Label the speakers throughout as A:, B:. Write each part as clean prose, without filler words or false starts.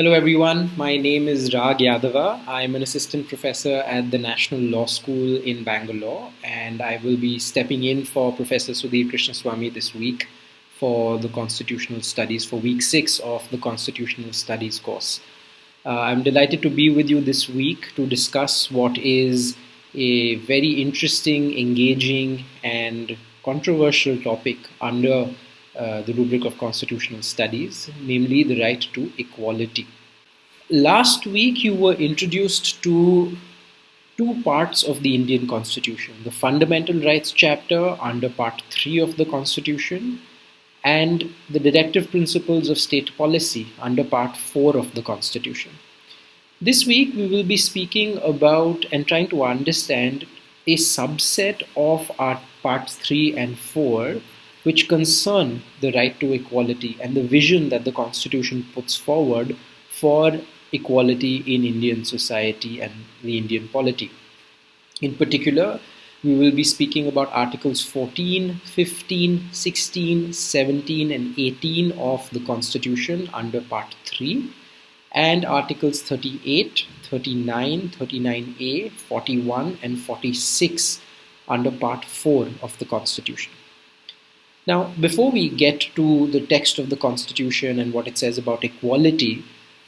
A: Hello everyone, my name is Rag Yadava. I'm an assistant professor at the National Law School in Bangalore, and I will be stepping in for Professor Sudhir Krishnaswamy this week for the Constitutional Studies, for week 6 of the Constitutional Studies course. I'm delighted to be with you this week to discuss what is a very interesting, engaging, and controversial topic under the rubric of constitutional studies, namely the right to equality. Last week, you were introduced to two parts of the Indian Constitution, the Fundamental Rights chapter under Part 3 of the Constitution, and the Directive Principles of State Policy under Part 4 of the Constitution. This week, we will be speaking about and trying to understand a subset of our Parts 3 and 4, which concern the right to equality and the vision that the Constitution puts forward for equality in Indian society and the Indian polity. In particular, we will be speaking about Articles 14, 15, 16, 17, and 18 of the Constitution under Part 3, and Articles 38, 39, 39A, 41, and 46 under Part 4 of the Constitution. Now, before we get to the text of the Constitution and what it says about equality,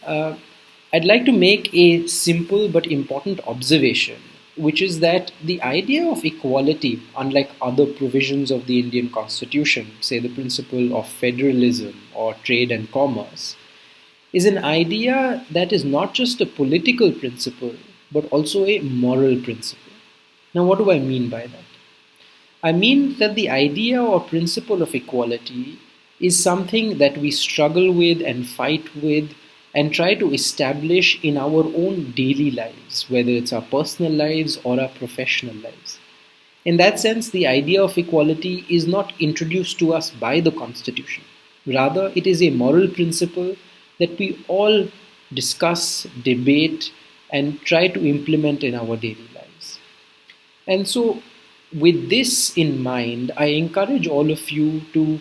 A: I'd like to make a simple but important observation, which is that the idea of equality, unlike other provisions of the Indian Constitution, say the principle of federalism or trade and commerce, is an idea that is not just a political principle, but also a moral principle. Now, what do I mean by that? I mean that the idea or principle of equality is something that we struggle with and fight with and try to establish in our own daily lives, whether it's our personal lives or our professional lives. In that sense, the idea of equality is not introduced to us by the Constitution. Rather, it is a moral principle that we all discuss, debate, and try to implement in our daily lives. And so, with this in mind, I encourage all of you to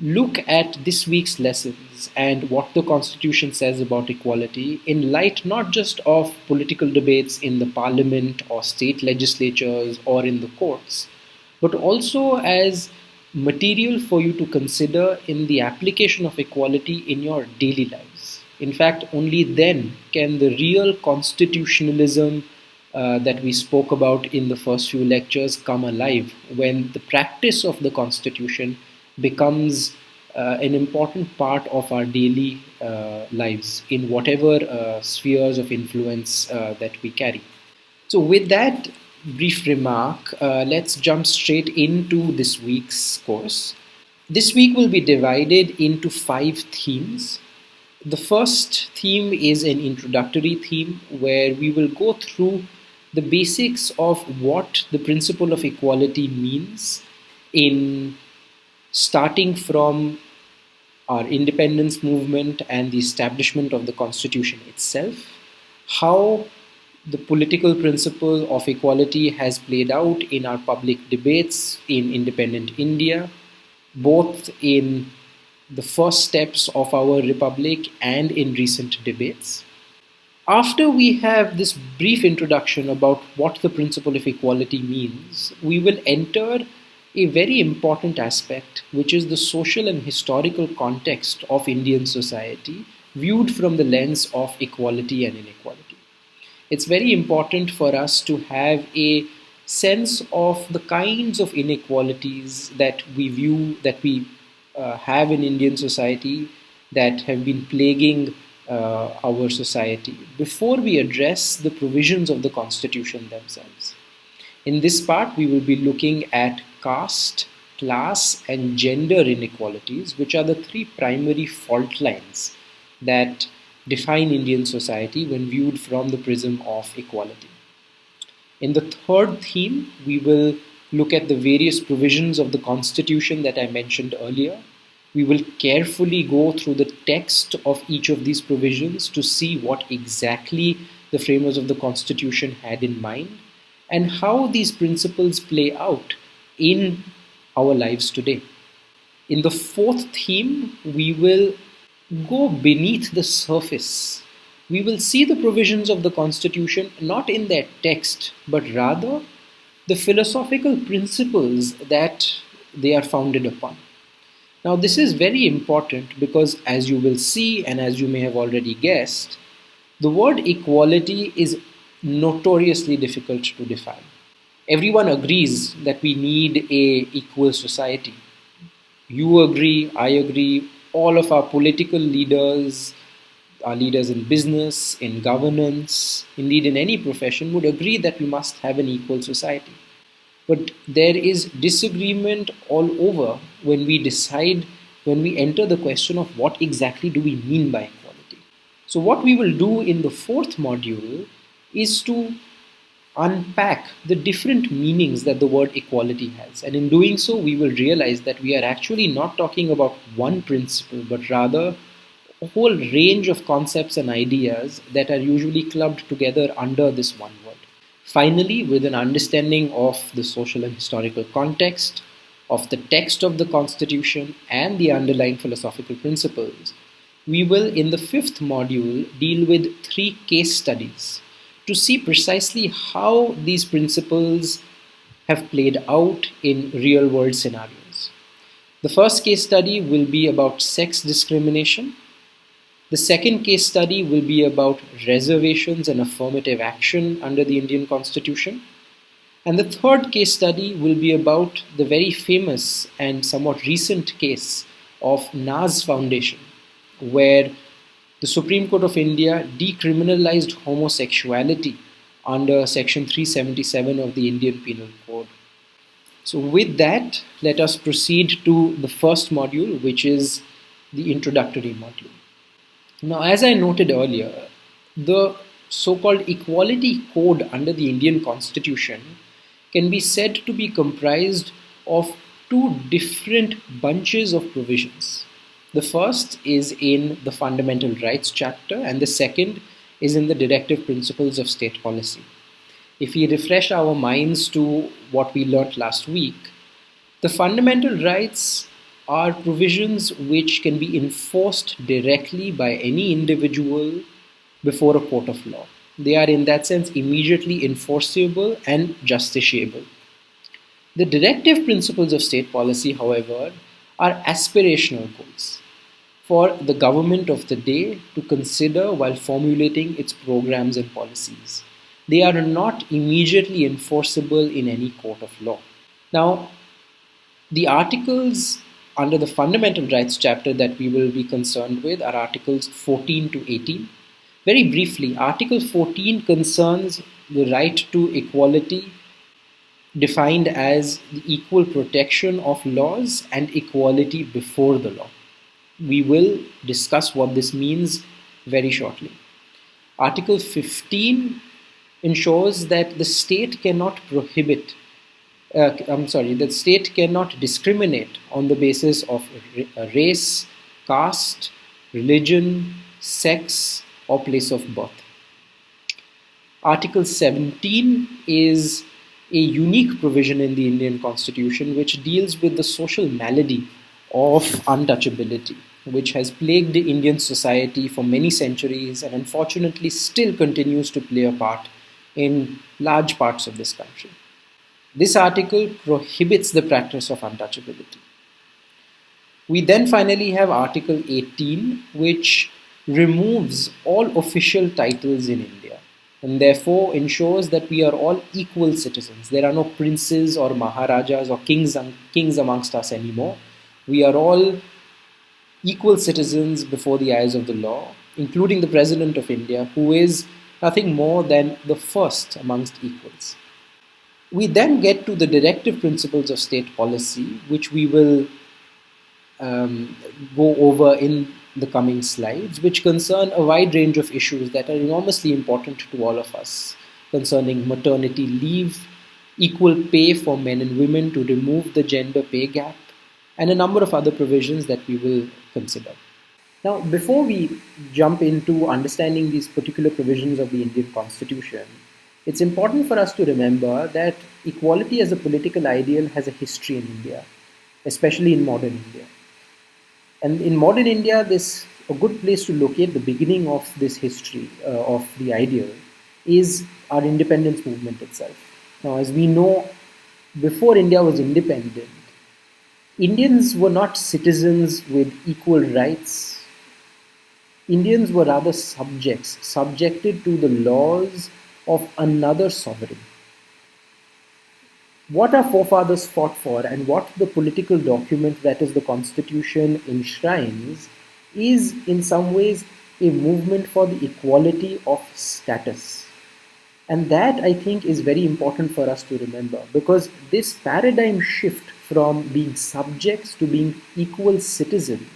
A: look at this week's lessons and what the Constitution says about equality in light not just of political debates in the parliament or state legislatures or in the courts, but also as material for you to consider in the application of equality in your daily lives. In fact, only then can the real constitutionalism that we spoke about in the first few lectures come alive, when the practice of the Constitution becomes an important part of our daily lives in whatever spheres of influence that we carry. So with that brief remark, let's jump straight into this week's course. This week will be divided into 5 themes. The first theme is an introductory theme where we will go through the basics of what the principle of equality means, in starting from our independence movement and the establishment of the Constitution itself, how the political principle of equality has played out in our public debates in independent India, both in the first steps of our republic and in recent debates. After we have this brief introduction about what the principle of equality means, we will enter a very important aspect, which is the social and historical context of Indian society viewed from the lens of equality and inequality. It's very important for us to have a sense of the kinds of inequalities that we have in Indian society that have been plaguing our society before we address the provisions of the Constitution themselves. In this part, we will be looking at caste, class, and gender inequalities, which are the 3 primary fault lines that define Indian society when viewed from the prism of equality. In the third theme, we will look at the various provisions of the Constitution that I mentioned earlier. We will carefully go through the text of each of these provisions to see what exactly the framers of the Constitution had in mind and how these principles play out in our lives today. In the fourth theme, we will go beneath the surface, we will see the provisions of the Constitution not in their text, but rather the philosophical principles that they are founded upon. Now, this is very important because, as you will see, and as you may have already guessed, the word equality is notoriously difficult to define. Everyone agrees that we need a equal society. You agree, I agree, all of our political leaders, our leaders in business, in governance, indeed in any profession, would agree that we must have an equal society. But there is disagreement all over when we enter the question of what exactly do we mean by equality. So, what we will do in the fourth module is to unpack the different meanings that the word equality has. And in doing so, we will realize that we are actually not talking about one principle, but rather a whole range of concepts and ideas that are usually clubbed together under this one word. Finally, with an understanding of the social and historical context, of the text of the Constitution, and the underlying philosophical principles, we will, in the fifth module, deal with 3 case studies to see precisely how these principles have played out in real world scenarios. The first case study will be about sex discrimination. The second case study will be about reservations and affirmative action under the Indian Constitution. And the third case study will be about the very famous and somewhat recent case of NAS Foundation, where the Supreme Court of India decriminalized homosexuality under Section 377 of the Indian Penal Code. So, with that, let us proceed to the first module, which is the introductory module. Now, as I noted earlier, the so-called equality code under the Indian Constitution can be said to be comprised of 2 different bunches of provisions. The first is in the Fundamental Rights chapter, and the second is in the Directive Principles of State Policy. If we refresh our minds to what we learnt last week, the fundamental rights are provisions which can be enforced directly by any individual before a court of law. They are, in that sense, immediately enforceable and justiciable. The directive principles of state policy, however, are aspirational goals for the government of the day to consider while formulating its programs and policies. They are not immediately enforceable in any court of law. Now, the articles under the Fundamental Rights chapter that we will be concerned with are Articles 14 to 18. Very briefly, Article 14 concerns the right to equality, defined as the equal protection of laws and equality before the law. We will discuss what this means very shortly. Article 15 ensures that the state cannot the state cannot discriminate on the basis of race, caste, religion, sex, or place of birth. Article 17 is a unique provision in the Indian Constitution which deals with the social malady of untouchability, which has plagued Indian society for many centuries and unfortunately still continues to play a part in large parts of this country. This article prohibits the practice of untouchability. We then finally have Article 18, which removes all official titles in India and therefore ensures that we are all equal citizens. There are no princes or maharajas or kings amongst us anymore. We are all equal citizens before the eyes of the law, including the President of India, who is nothing more than the first amongst equals. We then get to the directive principles of state policy, which we will go over in the coming slides, which concern a wide range of issues that are enormously important to all of us, concerning maternity leave, equal pay for men and women to remove the gender pay gap, and a number of other provisions that we will consider. Now, before we jump into understanding these particular provisions of the Indian Constitution, it's important for us to remember that equality as a political ideal has a history in India, especially in modern India. And in modern India, this a good place to locate the beginning of this history of the ideal is our independence movement itself. Now, as we know, before India was independent, Indians were not citizens with equal rights. Indians were rather subjects, subjected to the laws of another sovereign. What our forefathers fought for and what the political document that is the Constitution enshrines is in some ways a movement for the equality of status. And that, I think, is very important for us to remember, because this paradigm shift from being subjects to being equal citizens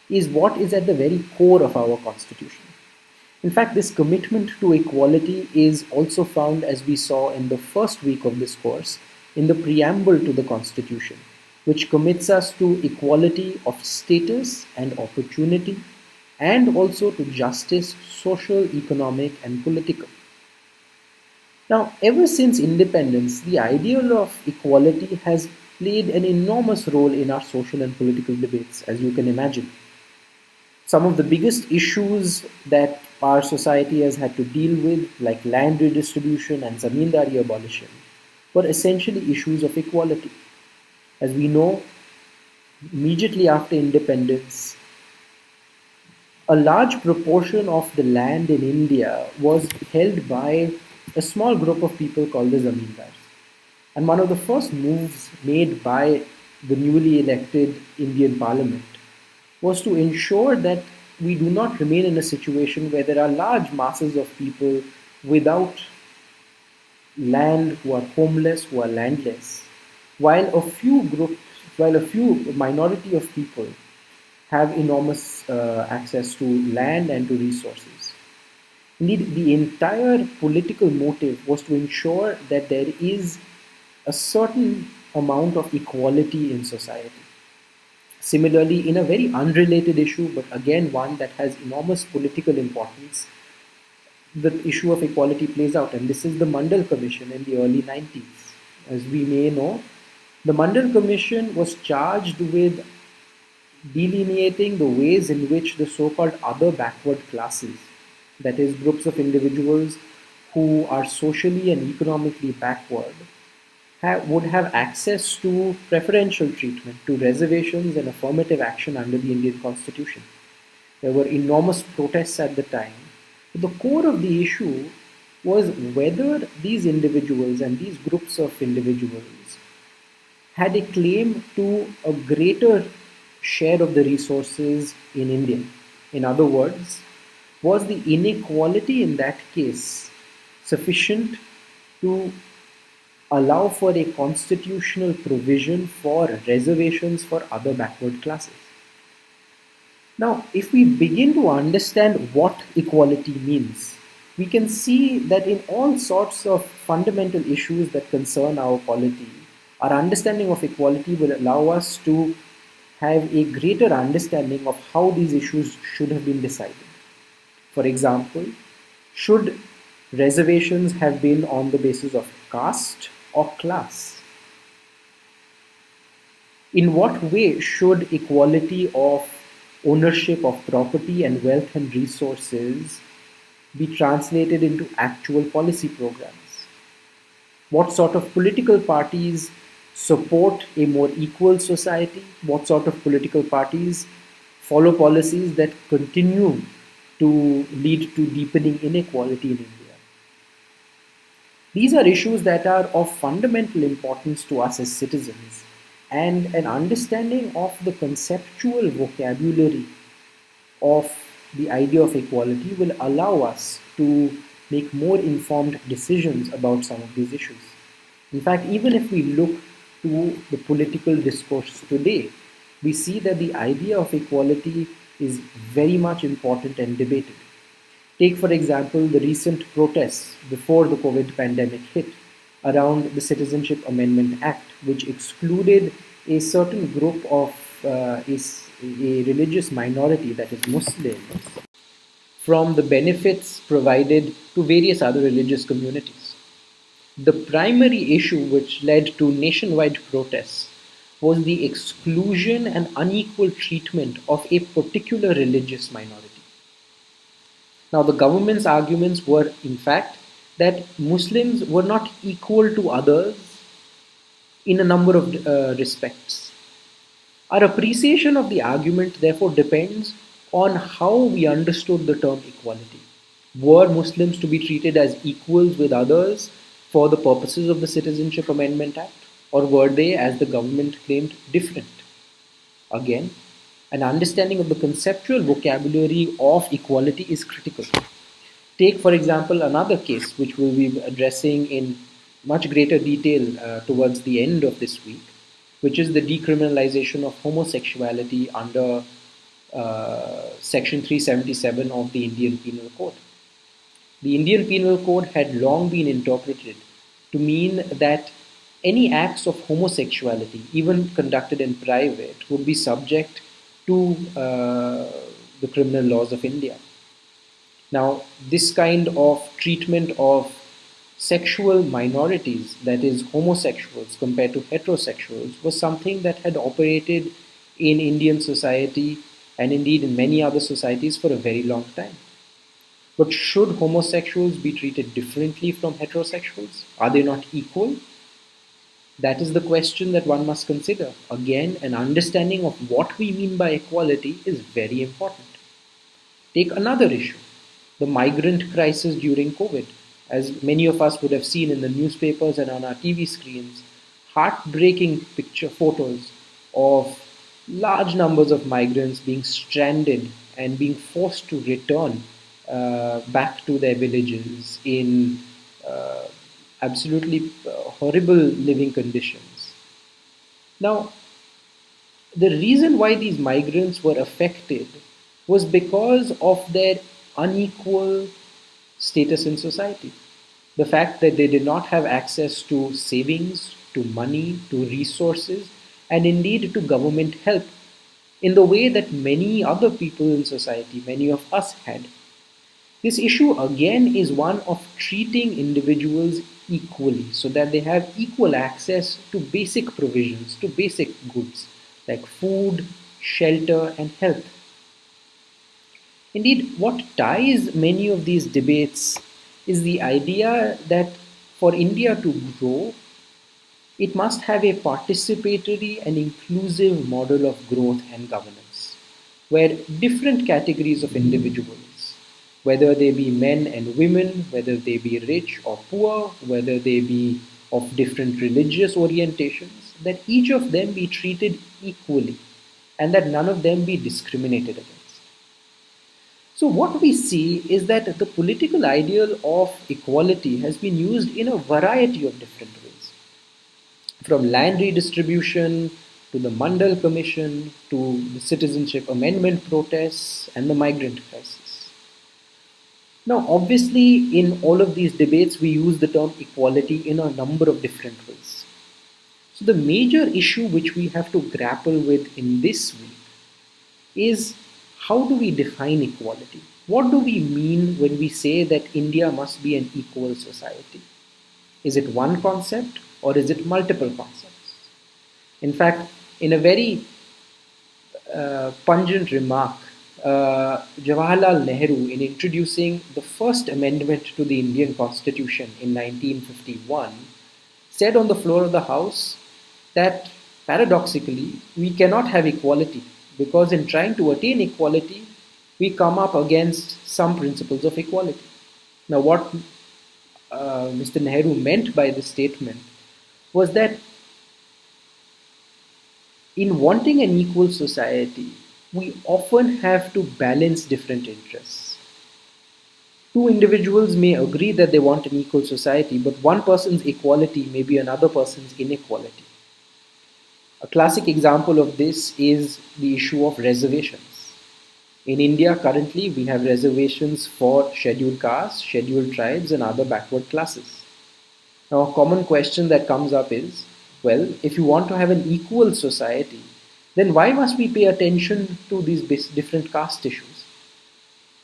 A: is what is at the very core of our Constitution. In fact, this commitment to equality is also found, as we saw in the first week of this course, in the preamble to the Constitution, which commits us to equality of status and opportunity, and also to justice, social, economic, and political. Now, ever since independence, the ideal of equality has played an enormous role in our social and political debates, as you can imagine. Some of the biggest issues that our society has had to deal with, like land redistribution and zamindari abolition, were essentially issues of equality. As we know, immediately after independence, a large proportion of the land in India was held by a small group of people called the zamindars. And one of the first moves made by the newly elected Indian Parliament was to ensure that we do not remain in a situation where there are large masses of people without land, who are homeless, who are landless, while a few minority of people have enormous access to land and to resources. Indeed, the entire political motive was to ensure that there is a certain amount of equality in society. Similarly, in a very unrelated issue, but again one that has enormous political importance, the issue of equality plays out, and this is the Mandel Commission in the early 90s. As we may know, the Mandel Commission was charged with delineating the ways in which the so-called other backward classes, that is, groups of individuals who are socially and economically backward, would have access to preferential treatment, to reservations and affirmative action under the Indian Constitution. There were enormous protests at the time. But the core of the issue was whether these individuals and these groups of individuals had a claim to a greater share of the resources in India. In other words, was the inequality in that case sufficient to allow for a constitutional provision for reservations for other backward classes? Now, if we begin to understand what equality means, we can see that in all sorts of fundamental issues that concern our polity, our understanding of equality will allow us to have a greater understanding of how these issues should have been decided. For example, should reservations have been on the basis of caste or class? In what way should equality of ownership of property and wealth and resources be translated into actual policy programs? What sort of political parties support a more equal society? What sort of political parties follow policies that continue to lead to deepening inequality in India? These are issues that are of fundamental importance to us as citizens, and an understanding of the conceptual vocabulary of the idea of equality will allow us to make more informed decisions about some of these issues. In fact, even if we look to the political discourse today, we see that the idea of equality is very much important and debated. Take, for example, the recent protests before the COVID pandemic hit around the Citizenship Amendment Act, which excluded a certain group of a religious minority, that is Muslims, from the benefits provided to various other religious communities. The primary issue which led to nationwide protests was the exclusion and unequal treatment of a particular religious minority. Now, the government's arguments were, in fact, that Muslims were not equal to others in a number of respects. Our appreciation of the argument, therefore, depends on how we understood the term equality. Were Muslims to be treated as equals with others for the purposes of the Citizenship Amendment Act, or were they, as the government claimed, different? Again, an understanding of the conceptual vocabulary of equality is critical. Take, for example, another case which we'll be addressing in much greater detail towards the end of this week, which is the decriminalization of homosexuality under Section 377 of the Indian Penal Code. The Indian Penal Code had long been interpreted to mean that any acts of homosexuality, even conducted in private, would be subject to the criminal laws of India. Now, this kind of treatment of sexual minorities, that is homosexuals compared to heterosexuals, was something that had operated in Indian society and indeed in many other societies for a very long time. But should homosexuals be treated differently from heterosexuals? Are they not equal? That is the question that one must consider. Again, an understanding of what we mean by equality is very important. Take another issue, the migrant crisis during COVID. As many of us would have seen in the newspapers and on our TV screens, heartbreaking picture photos of large numbers of migrants being stranded and being forced to return back to their villages in absolutely horrible living conditions. Now, the reason why these migrants were affected was because of their unequal status in society. The fact that they did not have access to savings, to money, to resources, and indeed to government help in the way that many other people in society, many of us had. This issue again is one of treating individuals equally so that they have equal access to basic provisions, to basic goods like food, shelter, and health. Indeed, what ties many of these debates is the idea that for India to grow, it must have a participatory and inclusive model of growth and governance, where different categories of individuals, whether they be men and women, whether they be rich or poor, whether they be of different religious orientations, that each of them be treated equally and that none of them be discriminated against. So what we see is that the political ideal of equality has been used in a variety of different ways. From land redistribution to the Mandel Commission to the citizenship amendment protests and the migrant crisis. Now, obviously, in all of these debates, we use the term equality in a number of different ways. So the major issue which we have to grapple with in this week is, how do we define equality? What do we mean when we say that India must be an equal society? Is it one concept or is it multiple concepts? In fact, in a very pungent remark, Jawaharlal Nehru, in introducing the first amendment to the Indian Constitution in 1951, said on the floor of the House that paradoxically we cannot have equality because in trying to attain equality, we come up against some principles of equality. Now, what Mr. Nehru meant by this statement was that in wanting an equal society, we often have to balance different interests. Two individuals may agree that they want an equal society, but one person's equality may be another person's inequality. A classic example of this is the issue of reservations. In India, currently, we have reservations for scheduled castes, scheduled tribes, and other backward classes. Now, a common question that comes up is, well, if you want to have an equal society, then why must we pay attention to these different caste issues?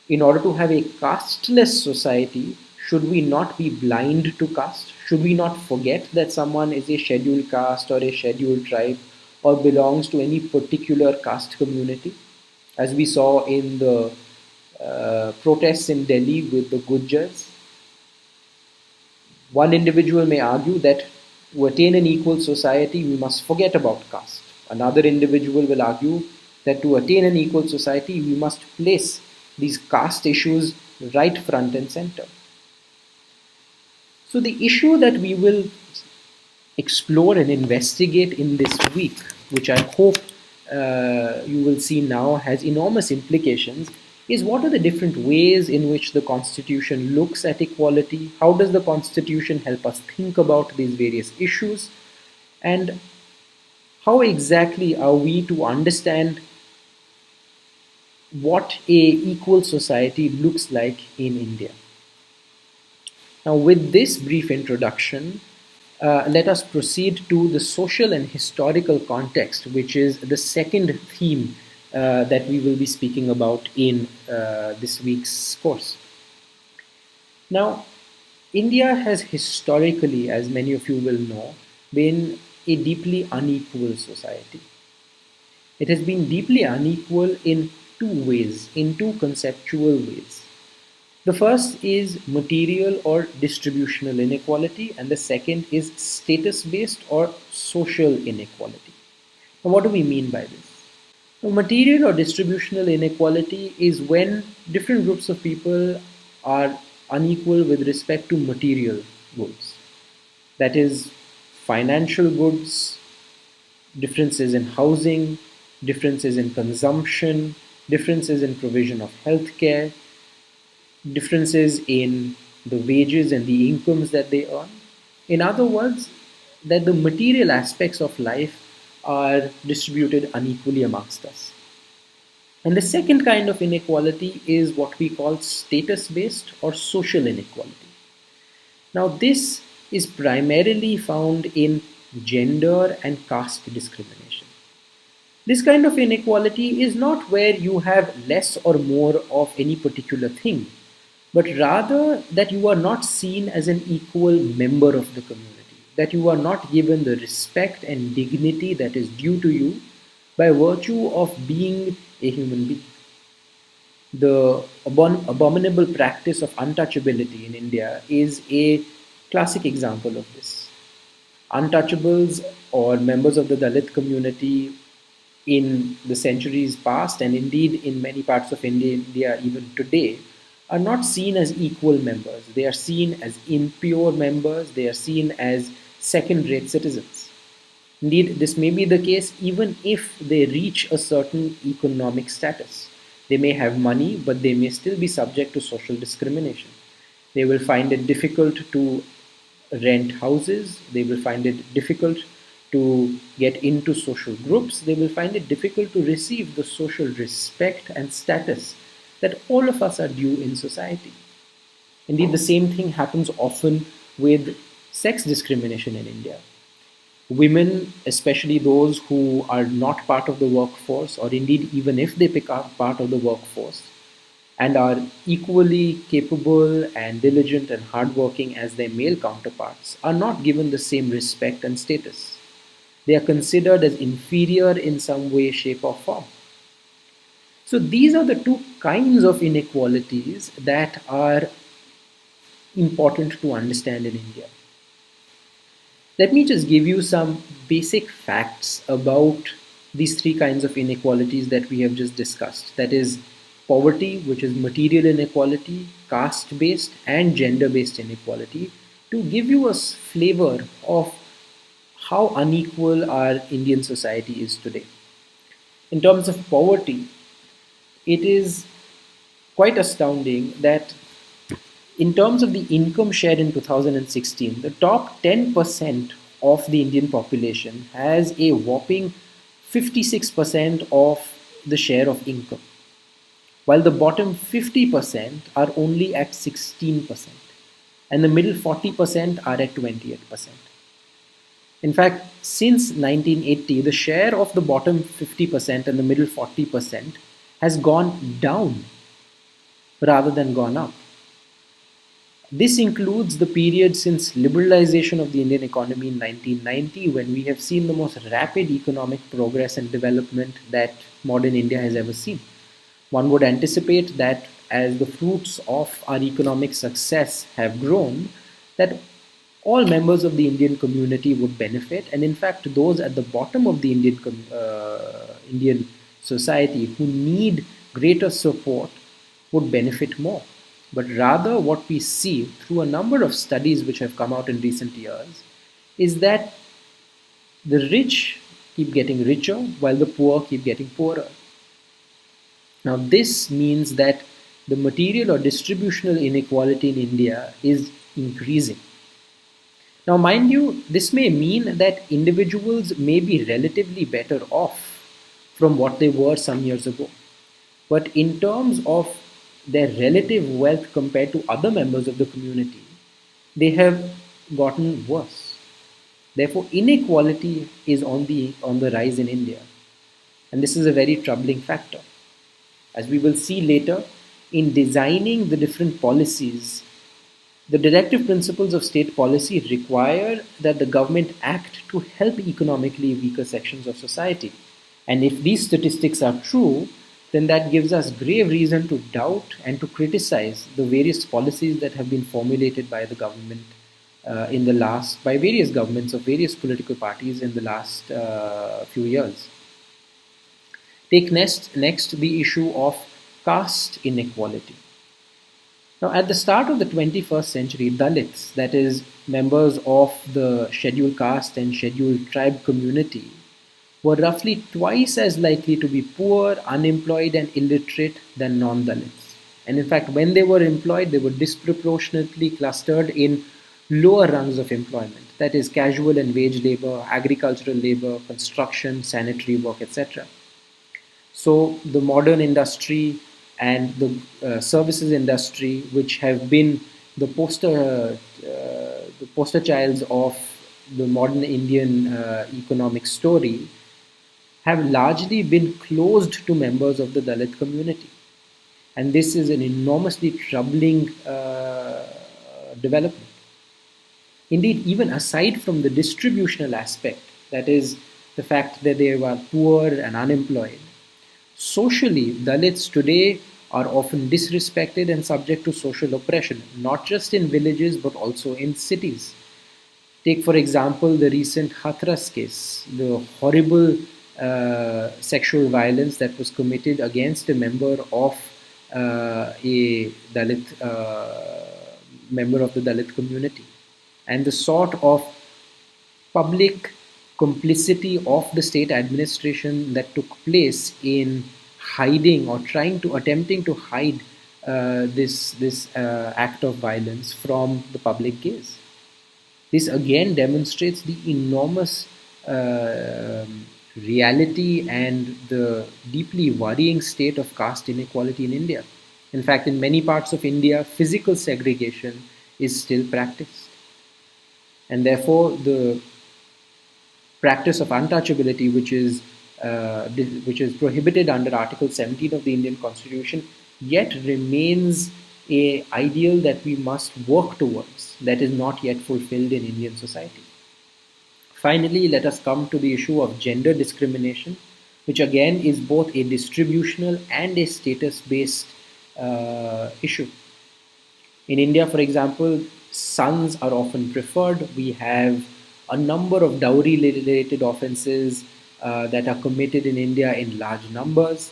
A: In order to have a casteless society, should we not be blind to caste? Should we not forget that someone is a scheduled caste or a scheduled tribe or belongs to any particular caste community, as we saw in the protests in Delhi with the Gujars. One individual may argue that to attain an equal society, we must forget about caste. Another individual will argue that to attain an equal society, we must place these caste issues right front and center. So the issue that we will explore and investigate in this week, which I hope you will see now has enormous implications, is what are the different ways in which the Constitution looks at equality? How does the Constitution help us think about these various issues? And how exactly are we to understand what a equal society looks like in India? Now, with this brief introduction, let us proceed to the social and historical context, which is the second theme that we will be speaking about in this week's course. Now, India has historically, as many of you will know, been a deeply unequal society. It has been deeply unequal in two ways, in two conceptual ways. The first is material or distributional inequality, and the second is status-based or social inequality. Now, what do we mean by this? Now, material or distributional inequality is when different groups of people are unequal with respect to material goods. That is, financial goods, differences in housing, differences in consumption, differences in provision of healthcare, differences in the wages and the incomes that they earn. In other words, that the material aspects of life are distributed unequally amongst us. And the second kind of inequality is what we call status-based or social inequality. Now, this is primarily found in gender and caste discrimination. This kind of inequality is not where you have less or more of any particular thing, but rather that you are not seen as an equal member of the community, that you are not given the respect and dignity that is due to you by virtue of being a human being. The abominable practice of untouchability in India is a classic example of this. Untouchables or members of the Dalit community in the centuries past, and indeed in many parts of India even today, are not seen as equal members. They are seen as impure members. They are seen as second-rate citizens. Indeed, this may be the case even if they reach a certain economic status. They may have money, but they may still be subject to social discrimination. They will find it difficult to rent houses. They will find it difficult to get into social groups. They will find it difficult to receive the social respect and status that all of us are due in society. Indeed, the same thing happens often with sex discrimination in India. Women, especially those who are not part of the workforce, or indeed even if they become part of the workforce, and are equally capable and diligent and hardworking as their male counterparts, are not given the same respect and status. They are considered as inferior in some way, shape, or form. So these are the two kinds of inequalities that are important to understand in India. Let me just give you some basic facts about these three kinds of inequalities that we have just discussed. That is poverty, which is material inequality, caste-based and gender-based inequality, to give you a flavor of how unequal our Indian society is today. In terms of poverty, it is quite astounding that in terms of the income share in 2016, the top 10% of the Indian population has a whopping 56% of the share of income, while the bottom 50% are only at 16%, and the middle 40% are at 28%. In fact, since 1980, the share of the bottom 50% and the middle 40% has gone down rather than gone up. This includes the period since liberalization of the Indian economy in 1990, when we have seen the most rapid economic progress and development that modern India has ever seen. One would anticipate that as the fruits of our economic success have grown, that all members of the Indian community would benefit, and in fact, those at the bottom of the Indian society who need greater support would benefit more. But rather, what we see through a number of studies which have come out in recent years is that the rich keep getting richer while the poor keep getting poorer. Now, this means that the material or distributional inequality in India is increasing. Now, mind you, this may mean that individuals may be relatively better off from what they were some years ago. But in terms of their relative wealth compared to other members of the community, they have gotten worse. Therefore, inequality is on the rise in India. And this is a very troubling factor. As we will see later, in designing the different policies, the directive principles of state policy require that the government act to help economically weaker sections of society. And if these statistics are true, then that gives us grave reason to doubt and to criticize the various policies that have been formulated by the government by various governments of various political parties in the last few years. Take next the issue of caste inequality. Now, at the start of the 21st century, Dalits, that is, members of the scheduled caste and scheduled tribe community, were roughly twice as likely to be poor, unemployed, and illiterate than non-Dalits. And in fact, when they were employed, they were disproportionately clustered in lower rungs of employment, that is, casual and wage labor, agricultural labor, construction, sanitary work, etc. So, the modern industry and the services industry, which have been the poster childs of the modern Indian economic story, have largely been closed to members of the Dalit community. And this is an enormously troubling development. Indeed, even aside from the distributional aspect, that is, the fact that they were poor and unemployed, socially, Dalits today are often disrespected and subject to social oppression, not just in villages but also in cities. Take, for example, the recent Hathras case, the horrible sexual violence that was committed against a member of a Dalit member of the Dalit community, and the sort of public complicity of the state administration that took place in hiding or attempting to hide this act of violence from the public gaze. This again demonstrates the enormous reality and the deeply worrying state of caste inequality in India. In fact, in many parts of India, physical segregation is still practiced. And therefore, the practice of untouchability, which is prohibited under Article 17 of the Indian Constitution, yet remains an ideal that we must work towards, that is not yet fulfilled in Indian society. Finally, let us come to the issue of gender discrimination, which again is both a distributional and a status-based issue. In India, for example, sons are often preferred. We have a number of dowry-related offences that are committed in India in large numbers.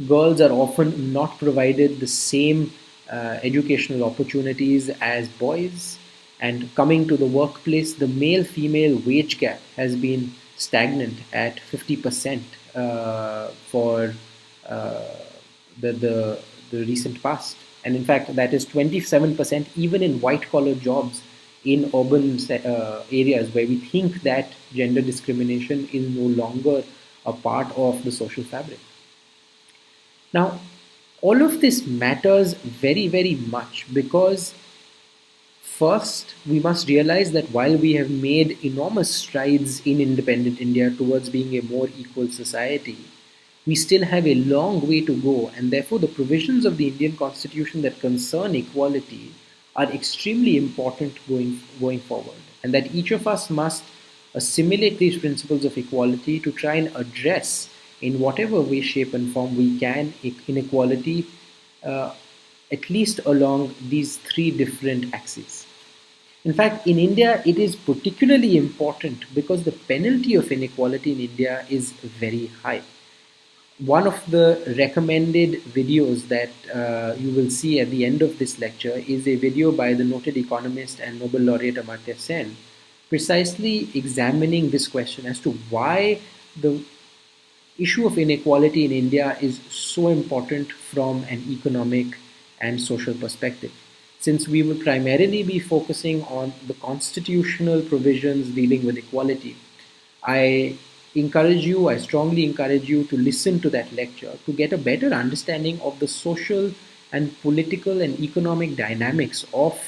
A: Girls are often not provided the same educational opportunities as boys. And coming to the workplace, the male-female wage gap has been stagnant at 50% for the recent past. And in fact, that is 27% even in white-collar jobs in urban areas where we think that gender discrimination is no longer a part of the social fabric. Now, all of this matters very, very much because first, we must realize that while we have made enormous strides in independent India towards being a more equal society, we still have a long way to go, and therefore the provisions of the Indian Constitution that concern equality are extremely important going forward, and that each of us must assimilate these principles of equality to try and address in whatever way, shape, and form we can inequality, uh, at least along these three different axes. In fact, in India, it is particularly important because the penalty of inequality in India is very high. One of the recommended videos that you will see at the end of this lecture is a video by the noted economist and Nobel laureate Amartya Sen, precisely examining this question as to why the issue of inequality in India is so important from an economic and social perspective. Since we will primarily be focusing on the constitutional provisions dealing with equality, I strongly encourage you to listen to that lecture to get a better understanding of the social and political and economic dynamics of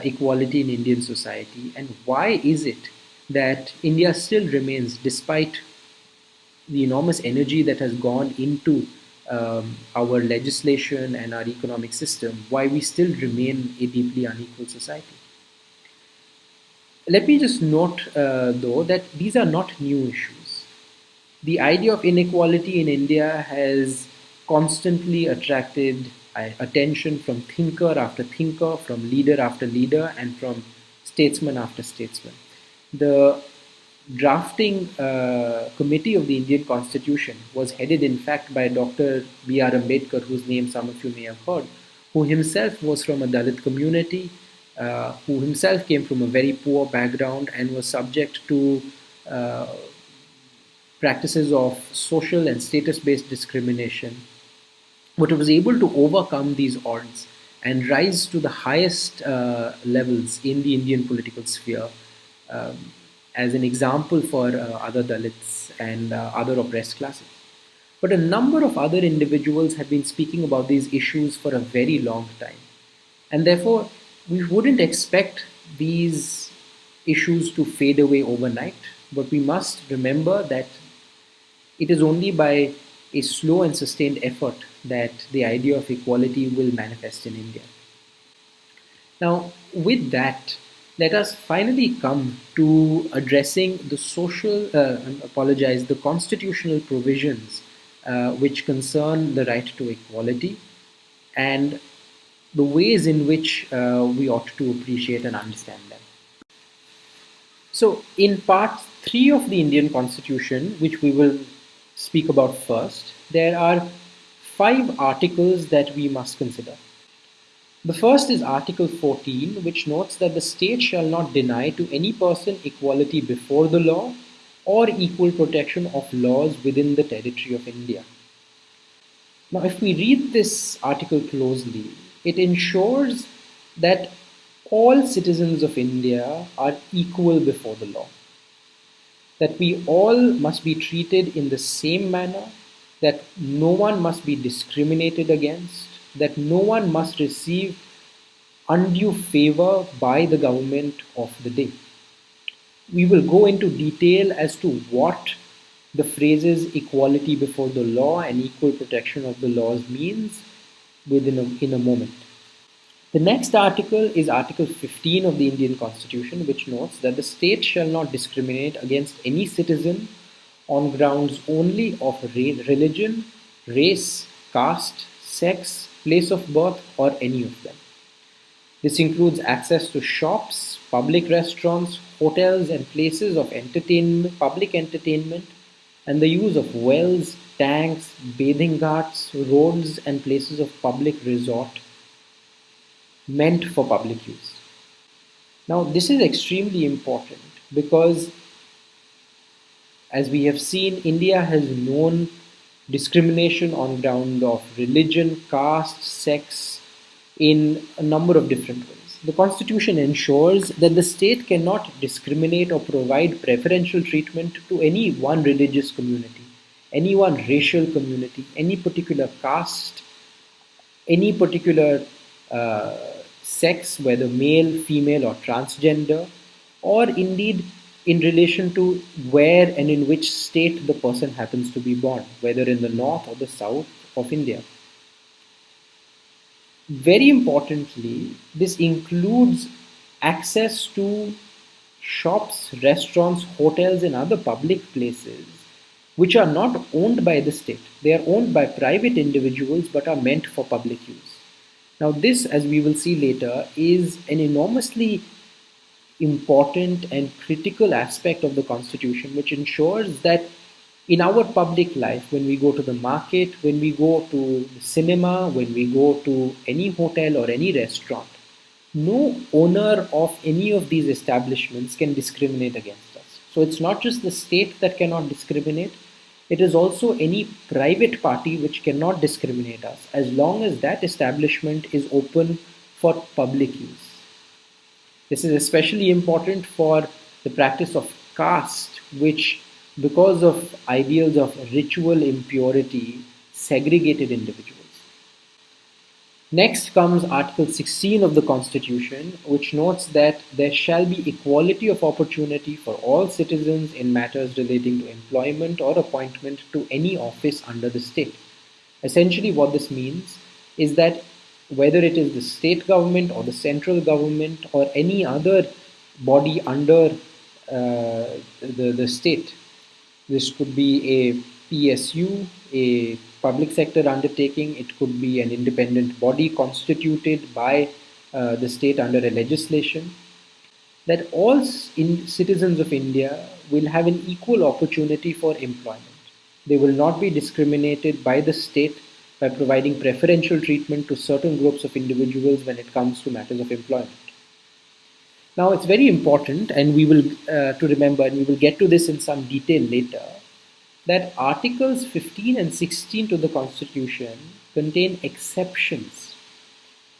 A: equality in Indian society, and why is it that India still remains, despite the enormous energy that has gone into our legislation and our economic system, why we still remain a deeply unequal society. Let me just note, though, that these are not new issues. The idea of inequality in India has constantly attracted attention from thinker after thinker, from leader after leader, and from statesman after statesman. The drafting committee of the Indian Constitution was headed, in fact, by Dr. B.R. Ambedkar, whose name some of you may have heard, who himself was from a Dalit community, who himself came from a very poor background and was subject to uh, practices of social and status-based discrimination, but was able to overcome these odds and rise to the highest levels in the Indian political sphere, um, as an example for other Dalits and other oppressed classes. But a number of other individuals have been speaking about these issues for a very long time. And therefore, we wouldn't expect these issues to fade away overnight, but we must remember that it is only by a slow and sustained effort that the idea of equality will manifest in India. Now, with that, let us finally come to addressing the the constitutional provisions which concern the right to equality and the ways in which we ought to appreciate and understand them. So, in part 3 of the Indian Constitution, which we will speak about first, there are 5 articles that we must consider. The first is Article 14, which notes that the state shall not deny to any person equality before the law or equal protection of laws within the territory of India. Now, if we read this article closely, it ensures that all citizens of India are equal before the law, that we all must be treated in the same manner, that no one must be discriminated against, that no one must receive undue favor by the government of the day. We will go into detail as to what the phrases equality before the law and equal protection of the laws means in a moment. The next article is Article 15 of the Indian Constitution, which notes that the state shall not discriminate against any citizen on grounds only of religion, race, caste, sex, place of birth, or any of them. This includes access to shops, public restaurants, hotels, and places of public entertainment, and the use of wells, tanks, bathing ghats, roads, and places of public resort meant for public use. Now, this is extremely important because, as we have seen, India has known discrimination on ground of religion, caste, sex in a number of different ways. The Constitution ensures that the state cannot discriminate or provide preferential treatment to any one religious community, any one racial community, any particular caste, any particular sex, whether male, female, or transgender, or indeed in relation to where and in which state the person happens to be born, whether in the north or the south of India. Very importantly, this includes access to shops, restaurants, hotels, and other public places which are not owned by the state. They are owned by private individuals but are meant for public use. Now, this, as we will see later, is an enormously important and critical aspect of the Constitution, which ensures that in our public life, when we go to the market, when we go to the cinema, when we go to any hotel or any restaurant, no owner of any of these establishments can discriminate against us. So it's not just the state that cannot discriminate, it is also any private party which cannot discriminate us as long as that establishment is open for public use. This is especially important for the practice of caste, which, because of ideals of ritual impurity, segregated individuals. Next comes Article 16 of the Constitution, which notes that there shall be equality of opportunity for all citizens in matters relating to employment or appointment to any office under the state. Essentially, what this means is that whether it is the state government or the central government or any other body under the state, this could be a PSU, a public sector undertaking, it could be an independent body constituted by the state under a legislation, that all citizens of India will have an equal opportunity for employment. They will not be discriminated by the state by providing preferential treatment to certain groups of individuals when it comes to matters of employment. Now, it's very important, and we will to remember, and we will get to this in some detail later, that Articles 15 and 16 to the Constitution contain exceptions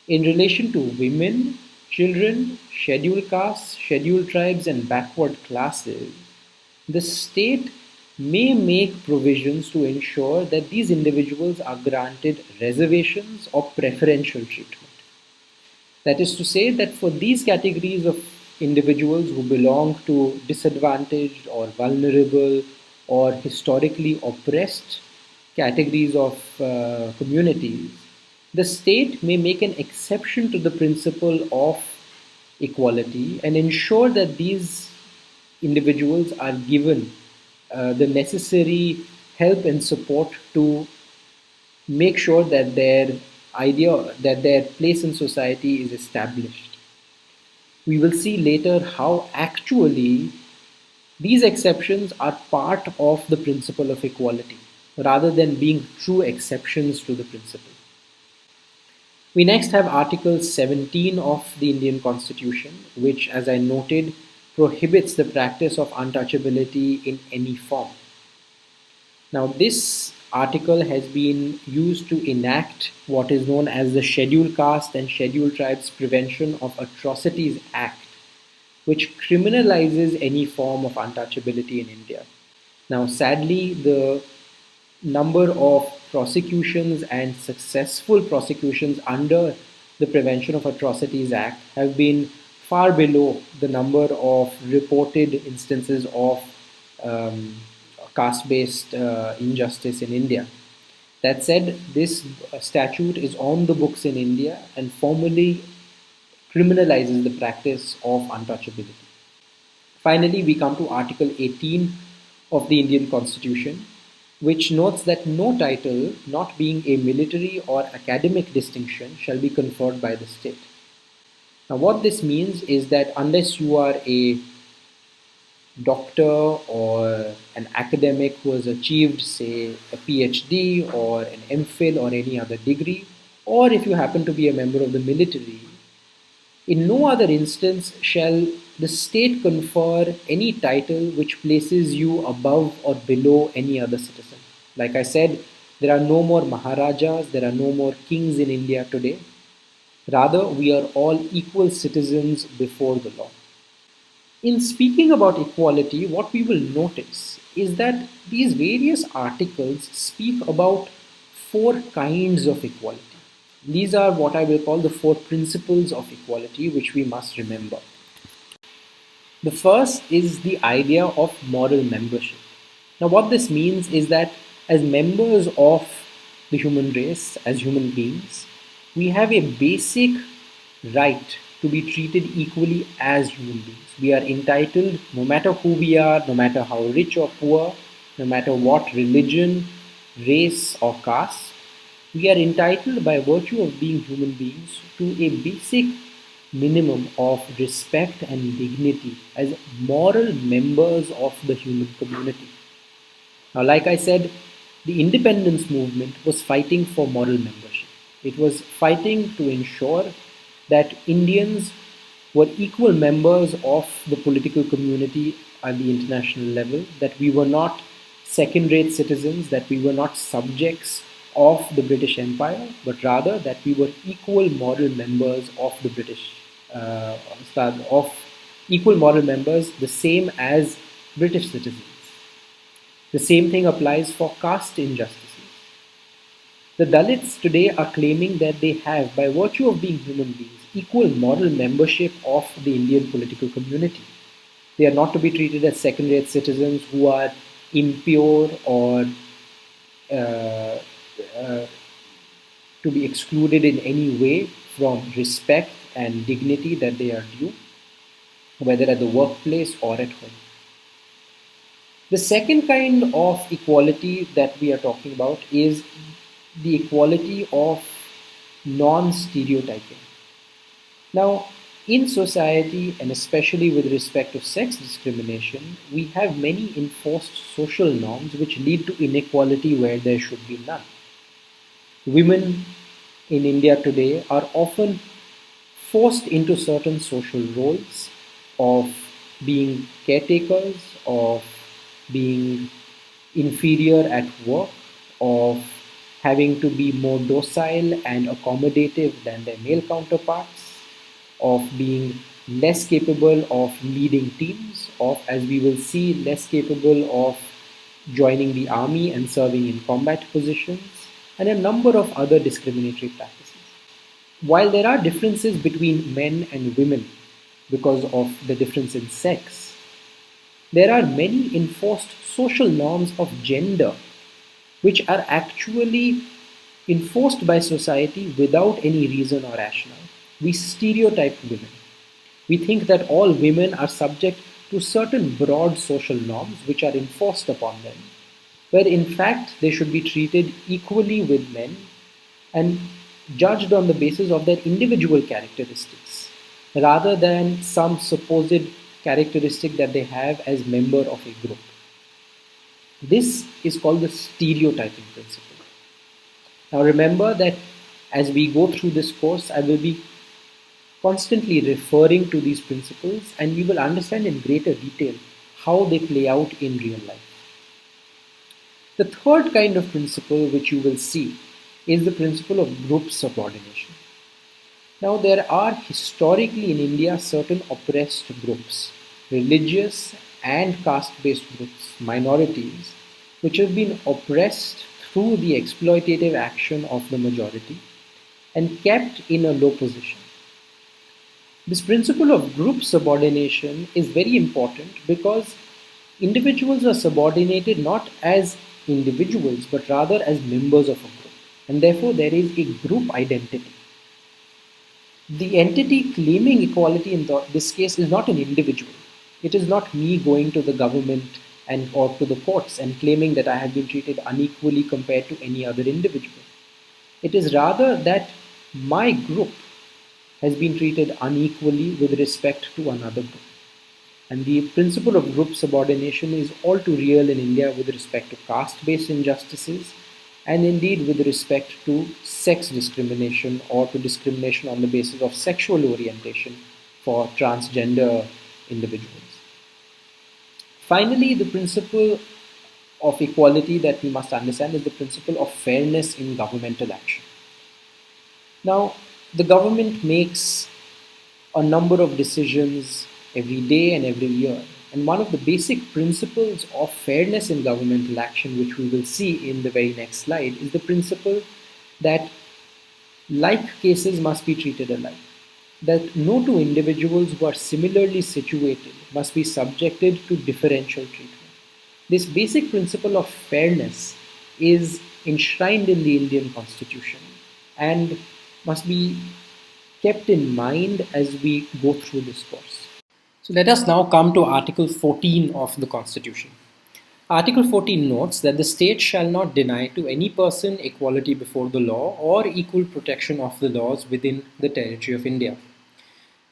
A: in relation to women, children, scheduled castes, scheduled tribes, and backward classes. The state may make provisions to ensure that these individuals are granted reservations or preferential treatment. That is to say that for these categories of individuals who belong to disadvantaged or vulnerable or historically oppressed categories of communities, the state may make an exception to the principle of equality and ensure that these individuals are given the necessary help and support to make sure that their place in society is established. We will see later how actually these exceptions are part of the principle of equality rather than being true exceptions to the principle. We next have Article 17 of the Indian Constitution, which, as I noted, prohibits the practice of untouchability in any form. Now, this article has been used to enact what is known as the Scheduled Caste and Scheduled Tribes Prevention of Atrocities Act, which criminalizes any form of untouchability in India. Now, sadly, the number of prosecutions and successful prosecutions under the Prevention of Atrocities Act have been far below the number of reported instances of caste-based injustice in India. That said, this statute is on the books in India and formally criminalizes the practice of untouchability. Finally, we come to Article 18 of the Indian Constitution, which notes that no title, not being a military or academic distinction, shall be conferred by the state. Now, what this means is that unless you are a doctor or an academic who has achieved, say, a PhD or an MPhil or any other degree, or if you happen to be a member of the military, in no other instance shall the state confer any title which places you above or below any other citizen. Like I said, there are no more Maharajas, there are no more kings in India today. Rather, we are all equal citizens before the law. In speaking about equality, what we will notice is that these various articles speak about four kinds of equality. These are what I will call the four principles of equality, which we must remember. The first is the idea of moral membership. Now, what this means is that as members of the human race, as human beings, We have a basic right to be treated equally as human beings. We are entitled, no matter who we are, no matter how rich or poor, no matter what religion, race, or caste, we are entitled by virtue of being human beings to a basic minimum of respect and dignity as moral members of the human community. Now, like I said, the independence movement was fighting for moral membership. It was fighting to ensure that Indians were equal members of the political community at the international level, that we were not second rate citizens, that we were not subjects of the British Empire, but rather that we were equal moral members of the British, of equal moral members, the same as British citizens. The same thing applies for caste injustices. The Dalits today are claiming that they have, by virtue of being human beings, equal moral membership of the Indian political community. They are not to be treated as second rate citizens who are impure or uh, uh, to be excluded in any way from respect and dignity that they are due, whether at the workplace or at home. The second kind of equality that we are talking about is the equality of non-stereotyping. Now, in society, and especially with respect to sex discrimination, we have many enforced social norms which lead to inequality where there should be none. Women in India today are often forced into certain social roles of being caretakers, of being inferior at work, of having to be more docile and accommodative than their male counterparts, of being less capable of leading teams, of, as we will see, less capable of joining the army and serving in combat positions, and a number of other discriminatory practices. While there are differences between men and women because of the difference in sex, there are many enforced social norms of gender which are actually enforced by society without any reason or rationale. We stereotype women. We think that all women are subject to certain broad social norms which are enforced upon them, where in fact they should be treated equally with men and judged on the basis of their individual characteristics rather than some supposed characteristic that they have as member of a group. This is called the stereotyping principle. Now remember that as we go through this course, I will be constantly referring to these principles and we will understand in greater detail how they play out in real life. The third kind of principle which you will see is the principle of group subordination. Now there are historically in India certain oppressed groups, religious and caste-based groups, minorities, which have been oppressed through the exploitative action of the majority and kept in a low position. This principle of group subordination is very important because individuals are subordinated not as individuals but rather as members of a group, and therefore there is a group identity. The entity claiming equality in this case is not an individual. It is not me going to the government and or to the courts and claiming that I have been treated unequally compared to any other individual. It is rather that my group has been treated unequally with respect to another group. And the principle of group subordination is all too real in India with respect to caste-based injustices and indeed with respect to sex discrimination or to discrimination on the basis of sexual orientation for transgender individuals. Finally, the principle of equality that we must understand is the principle of fairness in governmental action. Now, the government makes a number of decisions every day and every year. And one of the basic principles of fairness in governmental action, which we will see in the very next slide, is the principle that like cases must be treated alike. That no two individuals who are similarly situated must be subjected to differential treatment. This basic principle of fairness is enshrined in the Indian Constitution, and must be kept in mind as we go through this course. So let us now come to Article 14 of the Constitution. Article 14 notes that the state shall not deny to any person equality before the law or equal protection of the laws within the territory of India.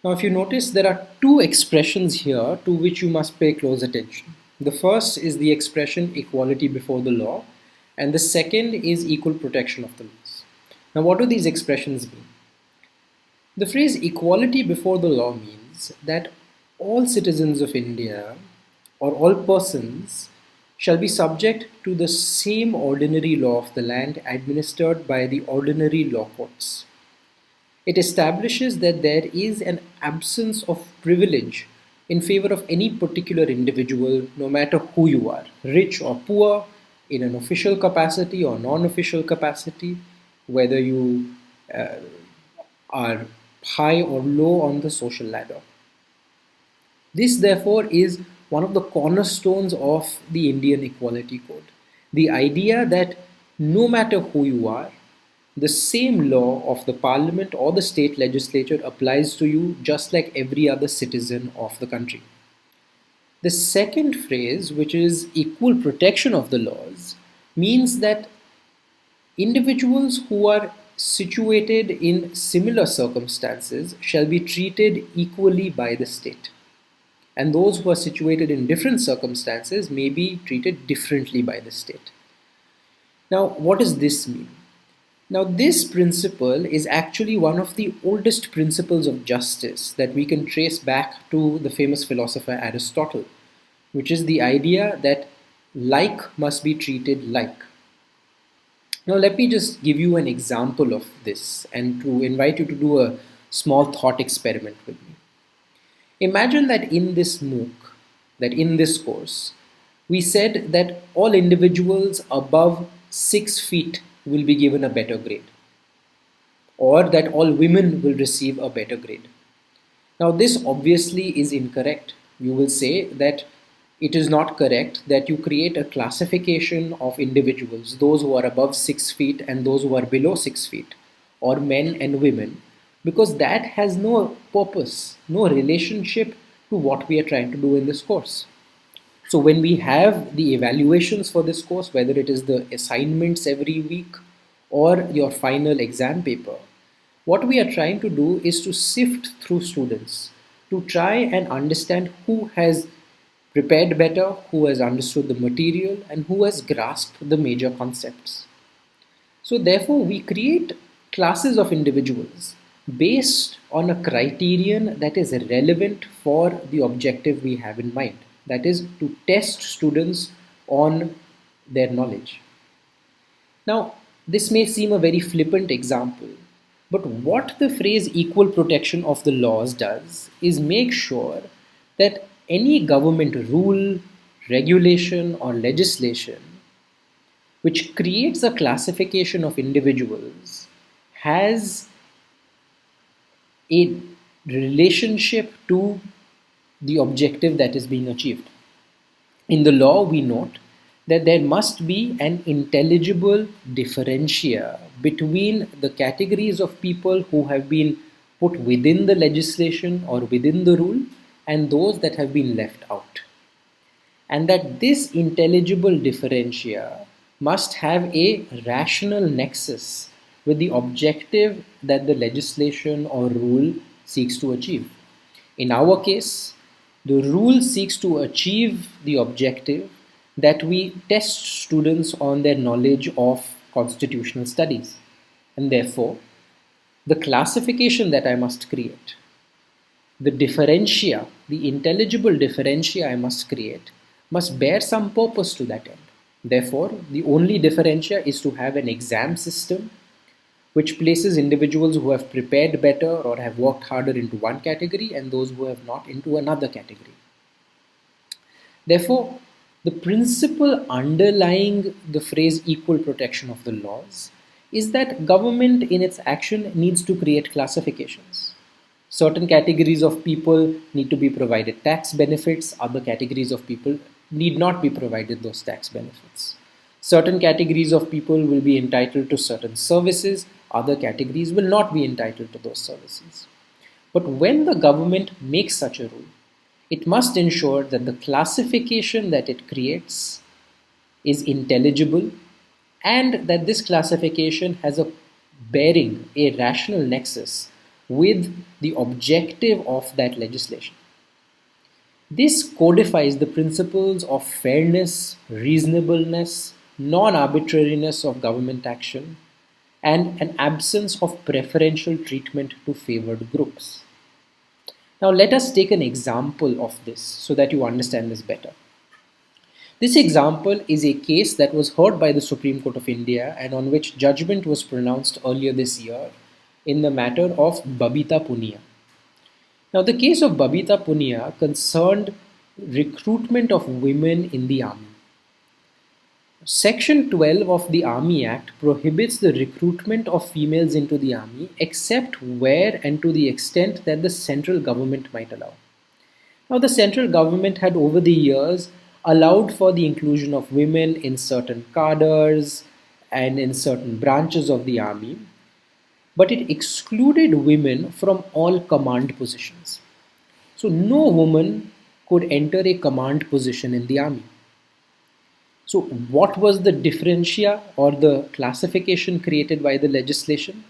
A: Now, if you notice, there are two expressions here to which you must pay close attention. The first is the expression equality before the law, and the second is equal protection of the laws. Now, what do these expressions mean? The phrase equality before the law means that all citizens of India or all persons shall be subject to the same ordinary law of the land administered by the ordinary law courts. It establishes that there is an absence of privilege in favor of any particular individual, no matter who you are, rich or poor, in an official capacity or non-official capacity, whether you are high or low on the social ladder. This, therefore, is one of the cornerstones of the Indian Equality Code. The idea that no matter who you are, the same law of the parliament or the state legislature applies to you just like every other citizen of the country. The second phrase, which is equal protection of the laws, means that individuals who are situated in similar circumstances shall be treated equally by the state, and those who are situated in different circumstances may be treated differently by the state. Now, what does this mean? Now, this principle is actually one of the oldest principles of justice that we can trace back to the famous philosopher Aristotle, which is the idea that like must be treated like. Now, let me just give you an example of this and to invite you to do a small thought experiment with me. Imagine that in this MOOC, that in this course, we said that all individuals above 6 feet will be given a better grade, or that all women will receive a better grade. Now, this obviously is incorrect. You will say that it is not correct that you create a classification of individuals, those who are above 6 feet and those who are below 6 feet, or men and women, because that has no purpose, no relationship to what we are trying to do in this course. So when we have the evaluations for this course, whether it is the assignments every week or your final exam paper, what we are trying to do is to sift through students to try and understand who has prepared better, who has understood the material, and who has grasped the major concepts. So therefore, we create classes of individuals based on a criterion that is relevant for the objective we have in mind. That is, to test students on their knowledge. Now, this may seem a very flippant example, but what the phrase equal protection of the laws does is make sure that any government rule, regulation, or legislation which creates a classification of individuals has a relationship to the objective that is being achieved. In the law, we note that there must be an intelligible differential between the categories of people who have been put within the legislation or within the rule and those that have been left out. And that this intelligible differential must have a rational nexus with the objective that the legislation or rule seeks to achieve. In our case, the rule seeks to achieve the objective that we test students on their knowledge of constitutional studies. And therefore, the classification that I must create, the differential, the intelligible differential I must create, must bear some purpose to that end. Therefore, the only differential is to have an exam system which places individuals who have prepared better or have worked harder into one category and those who have not into another category. Therefore, the principle underlying the phrase equal protection of the laws is that government in its action needs to create classifications. Certain categories of people need to be provided tax benefits, other categories of people need not be provided those tax benefits. Certain categories of people will be entitled to certain services, other categories will not be entitled to those services. But when the government makes such a rule, it must ensure that the classification that it creates is intelligible and that this classification has a bearing, a rational nexus with the objective of that legislation. This codifies the principles of fairness, reasonableness, non-arbitrariness of government action, and an absence of preferential treatment to favored groups. Now let us take an example of this so that you understand this better. This example is a case that was heard by the Supreme Court of India and on which judgment was pronounced earlier this year in the matter of Babita Punia. Now the case of Babita Punia concerned recruitment of women in the army. Section 12 of the Army Act prohibits the recruitment of females into the army except where and to the extent that the central government might allow. Now the central government had over the years allowed for the inclusion of women in certain cadres and in certain branches of the army, but it excluded women from all command positions. So no woman could enter a command position in the army. So what was the differentia or the classification created by the legislation?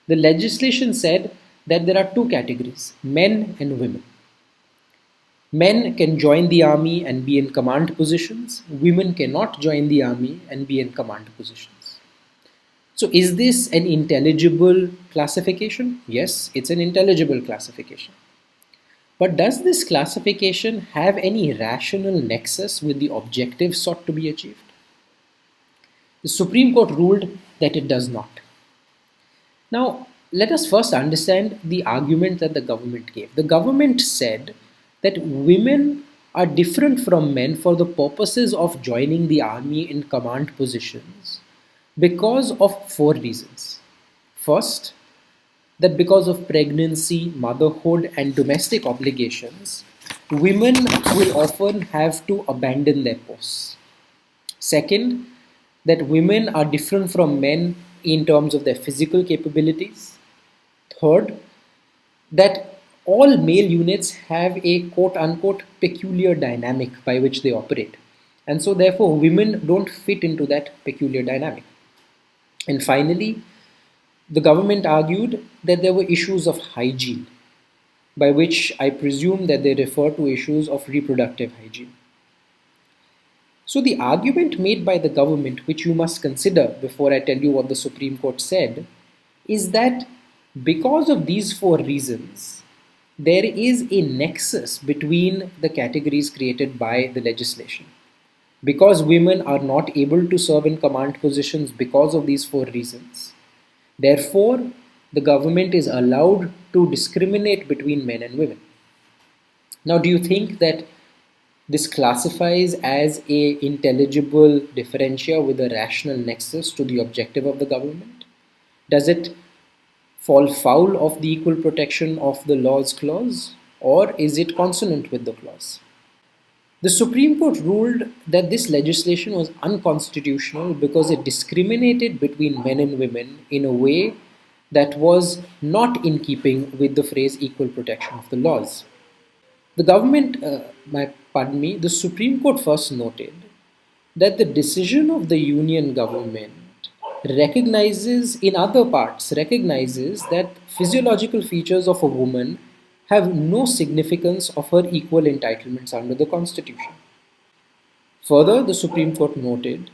A: The legislation said that there are two categories, men and women. Men can join the army and be in command positions. Women cannot join the army and be in command positions. So is this an intelligible classification? Yes, it's an intelligible classification. But does this classification have any rational nexus with the objective sought to be achieved? The Supreme Court ruled that it does not. Now, let us first understand the argument that the government gave. The government said that women are different from men for the purposes of joining the army in command positions because of four reasons. First, that because of pregnancy, motherhood, and domestic obligations, women will often have to abandon their posts. Second, that women are different from men in terms of their physical capabilities. Third, that all male units have a quote-unquote peculiar dynamic by which they operate. And so therefore women don't fit into that peculiar dynamic. And finally, the government argued that there were issues of hygiene, by which I presume that they refer to issues of reproductive hygiene. So the argument made by the government, which you must consider before I tell you what the Supreme Court said, is that because of these four reasons, there is a nexus between the categories created by the legislation. Because women are not able to serve in command positions because of these four reasons, therefore, the government is allowed to discriminate between men and women. Now, do you think that this classifies as a intelligible differentia with a rational nexus to the objective of the government? Does it fall foul of the equal protection of the laws clause, or is it consonant with the clause? The Supreme Court ruled that this legislation was unconstitutional because it discriminated between men and women in a way that was not in keeping with the phrase equal protection of the laws. The the Supreme Court first noted that the decision of the Union government recognizes that physiological features of a woman have no significance of her equal entitlements under the Constitution. Further, the Supreme Court noted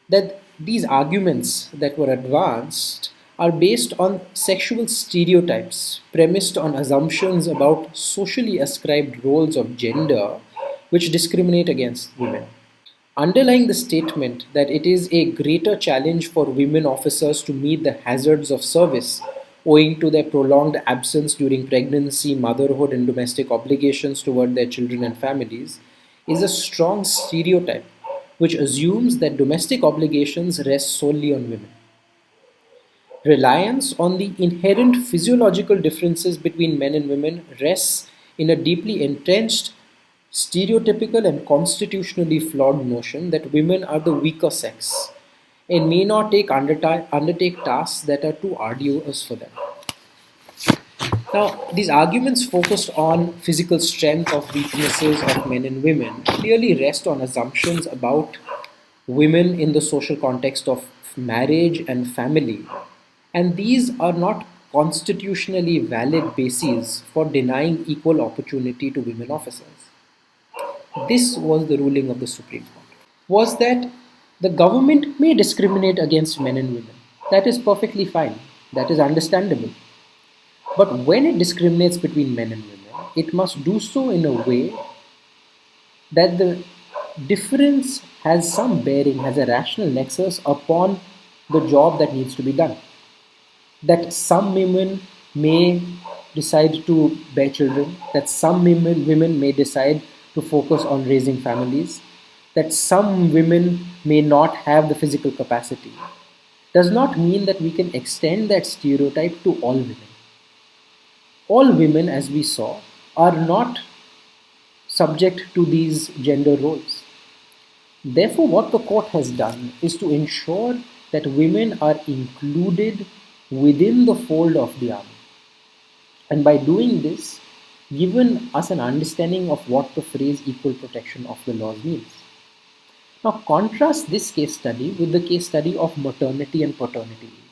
A: that these arguments that were advanced are based on sexual stereotypes premised on assumptions about socially ascribed roles of gender which discriminate against women. Underlying the statement that it is a greater challenge for women officers to meet the hazards of service owing to their prolonged absence during pregnancy, motherhood, and domestic obligations toward their children and families is a strong stereotype which assumes that domestic obligations rest solely on women. Reliance on the inherent physiological differences between men and women rests in a deeply entrenched, stereotypical, and constitutionally flawed notion that women are the weaker sex and may not undertake tasks that are too arduous for them. Now, these arguments focused on physical strength or weaknesses of men and women clearly rest on assumptions about women in the social context of marriage and family, and these are not constitutionally valid bases for denying equal opportunity to women officers. This was the ruling of the Supreme Court. Was that the government may discriminate against men and women. That is perfectly fine. That is understandable. But when it discriminates between men and women, it must do so in a way that the difference has some bearing, has a rational nexus upon the job that needs to be done. That some women may decide to bear children, that some women may decide to focus on raising families, that some women may not have the physical capacity, does not mean that we can extend that stereotype to all women. All women, as we saw, are not subject to these gender roles. Therefore, what the court has done is to ensure that women are included within the fold of the army. And by doing this, given us an understanding of what the phrase equal protection of the laws means. Now, contrast this case study with the case study of maternity and paternity leave.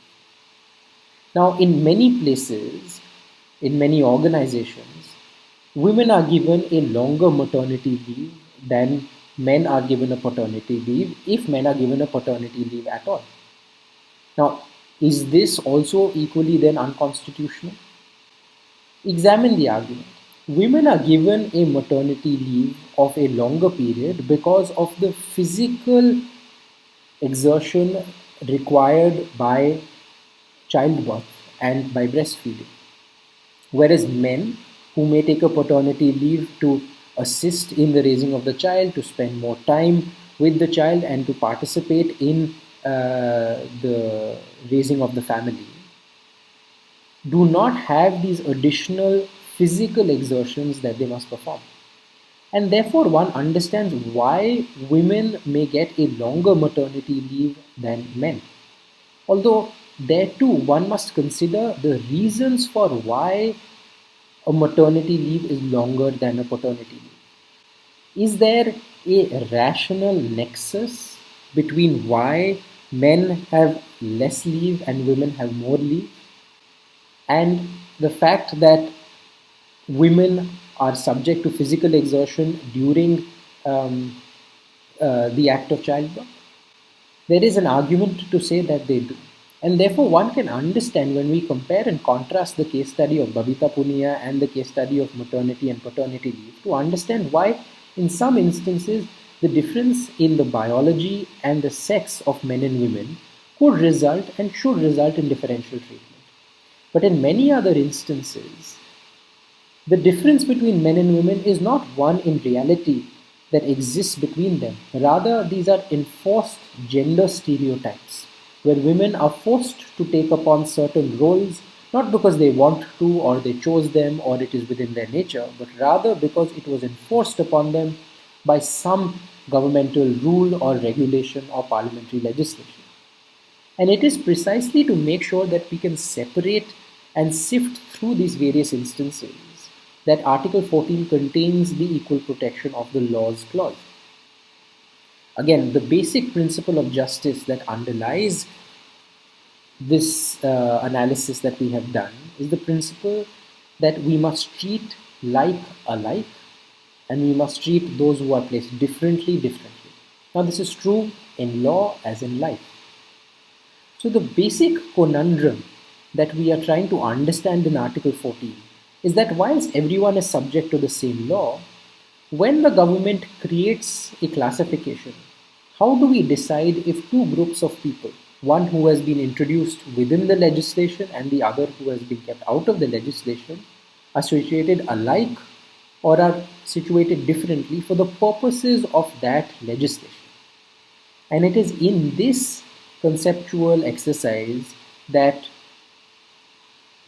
A: Now, in many places, in many organizations, women are given a longer maternity leave than men are given a paternity leave, if men are given a paternity leave at all. Now, is this also equally then unconstitutional? Examine the argument. Women are given a maternity leave of a longer period because of the physical exertion required by childbirth and by breastfeeding. Whereas men who may take a paternity leave to assist in the raising of the child, to spend more time with the child, and to participate in the raising of the family, do not have these additional physical exertions that they must perform. And therefore, one understands why women may get a longer maternity leave than men. Although, there too, one must consider the reasons for why a maternity leave is longer than a paternity leave. Is there a rational nexus between why men have less leave and women have more leave? And the fact that women are subject to physical exertion during the act of childbirth? There is an argument to say that they do. And therefore, one can understand when we compare and contrast the case study of Babita Punia and the case study of maternity and paternity leave to understand why, in some instances, the difference in the biology and the sex of men and women could result and should result in differential treatment. But in many other instances, the difference between men and women is not one in reality that exists between them. Rather, these are enforced gender stereotypes, where women are forced to take upon certain roles, not because they want to or they chose them or it is within their nature, but rather because it was enforced upon them by some governmental rule or regulation or parliamentary legislation. And it is precisely to make sure that we can separate and sift through these various instances that Article 14 contains the equal protection of the laws clause. Again, the basic principle of justice that underlies this analysis that we have done is the principle that we must treat like alike and we must treat those who are placed differently differently. Now, this is true in law as in life. So, the basic conundrum that we are trying to understand in Article 14 is that whilst everyone is subject to the same law, when the government creates a classification, how do we decide if two groups of people, one who has been introduced within the legislation and the other who has been kept out of the legislation, are situated alike or are situated differently for the purposes of that legislation? And it is in this conceptual exercise that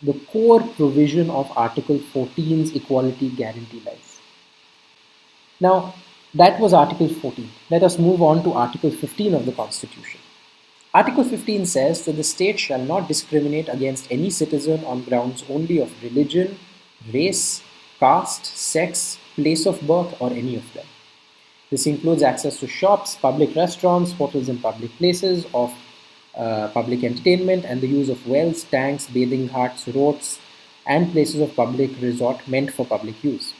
A: the core provision of Article 14's equality guarantee lies. Now, that was Article 14. Let us move on to Article 15 of the Constitution. Article 15 says that the state shall not discriminate against any citizen on grounds only of religion, race, caste, sex, place of birth, or any of them. This includes access to shops, public restaurants, hotels and public places of public entertainment, and the use of wells, tanks, bathing ghats, roads, and places of public resort meant for public use.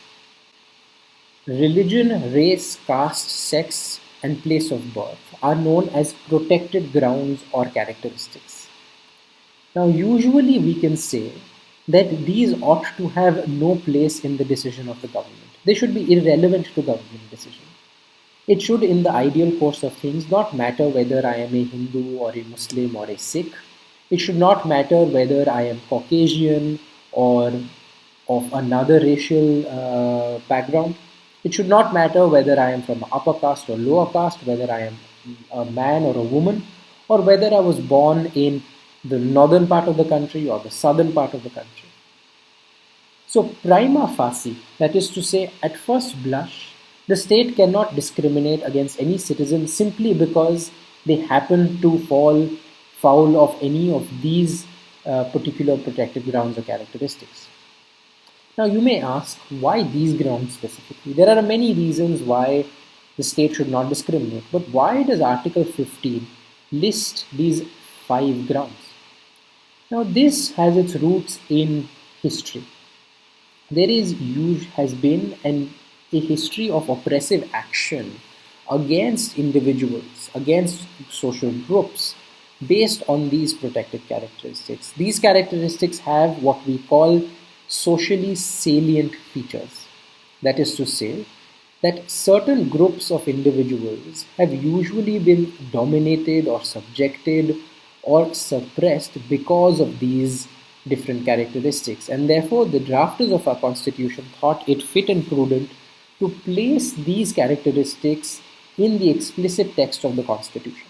A: Religion, race, caste, sex, and place of birth are known as protected grounds or characteristics. Now, usually we can say that these ought to have no place in the decision of the government. They should be irrelevant to government decision. It should, in the ideal course of things, not matter whether I am a Hindu or a Muslim or a Sikh. It should not matter whether I am Caucasian or of another racial background. It should not matter whether I am from upper caste or lower caste, whether I am a man or a woman, or whether I was born in the northern part of the country or the southern part of the country. So, prima facie, that is to say, at first blush, the state cannot discriminate against any citizen simply because they happen to fall foul of any of these particular protected grounds or characteristics. Now, you may ask, why these grounds specifically? There are many reasons why the state should not discriminate, but why does Article 15 list these 5 grounds? Now, this has its roots in history. There has been a history of oppressive action against individuals, against social groups, based on these protected characteristics. These characteristics have what we call socially salient features. That is to say, that certain groups of individuals have usually been dominated or subjected or suppressed because of these different characteristics, and therefore the drafters of our constitution thought it fit and prudent to place these characteristics in the explicit text of the constitution,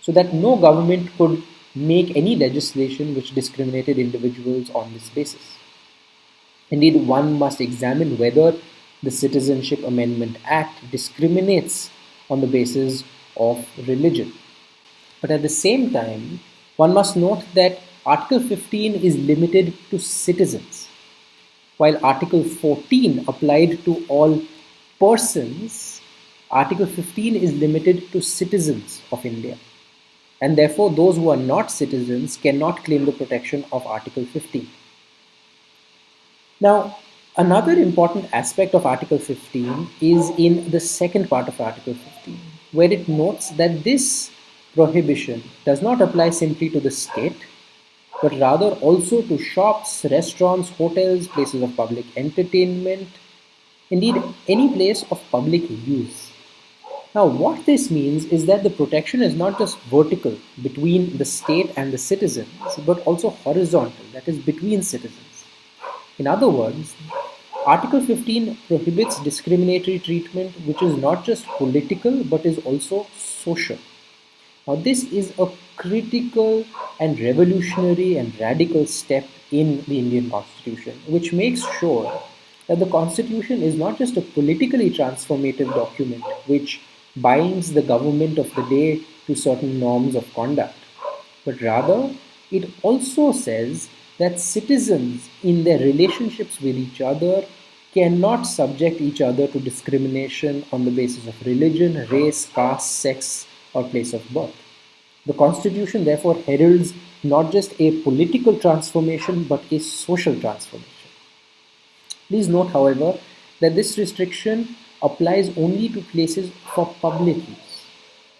A: so that no government could make any legislation which discriminated individuals on this basis. Indeed, one must examine whether the Citizenship Amendment Act discriminates on the basis of religion. But at the same time, one must note that Article 15 is limited to citizens, while Article 14 applied to all persons. Article 15 is limited to citizens of India, and therefore those who are not citizens cannot claim the protection of Article 15. Now, another important aspect of Article 15 is in the second part of Article 15, where it notes that this prohibition does not apply simply to the state, but rather also to shops, restaurants, hotels, places of public entertainment, indeed any place of public use. Now, what this means is that the protection is not just vertical between the state and the citizens, but also horizontal, that is, between citizens. In other words, Article 15 prohibits discriminatory treatment which is not just political but is also social. Now, this is a critical and revolutionary and radical step in the Indian Constitution, which makes sure that the Constitution is not just a politically transformative document which binds the government of the day to certain norms of conduct, but rather it also says that citizens in their relationships with each other cannot subject each other to discrimination on the basis of religion, race, caste, sex, or place of birth. The Constitution therefore heralds not just a political transformation but a social transformation. Please note, however, that this restriction applies only to places for public use.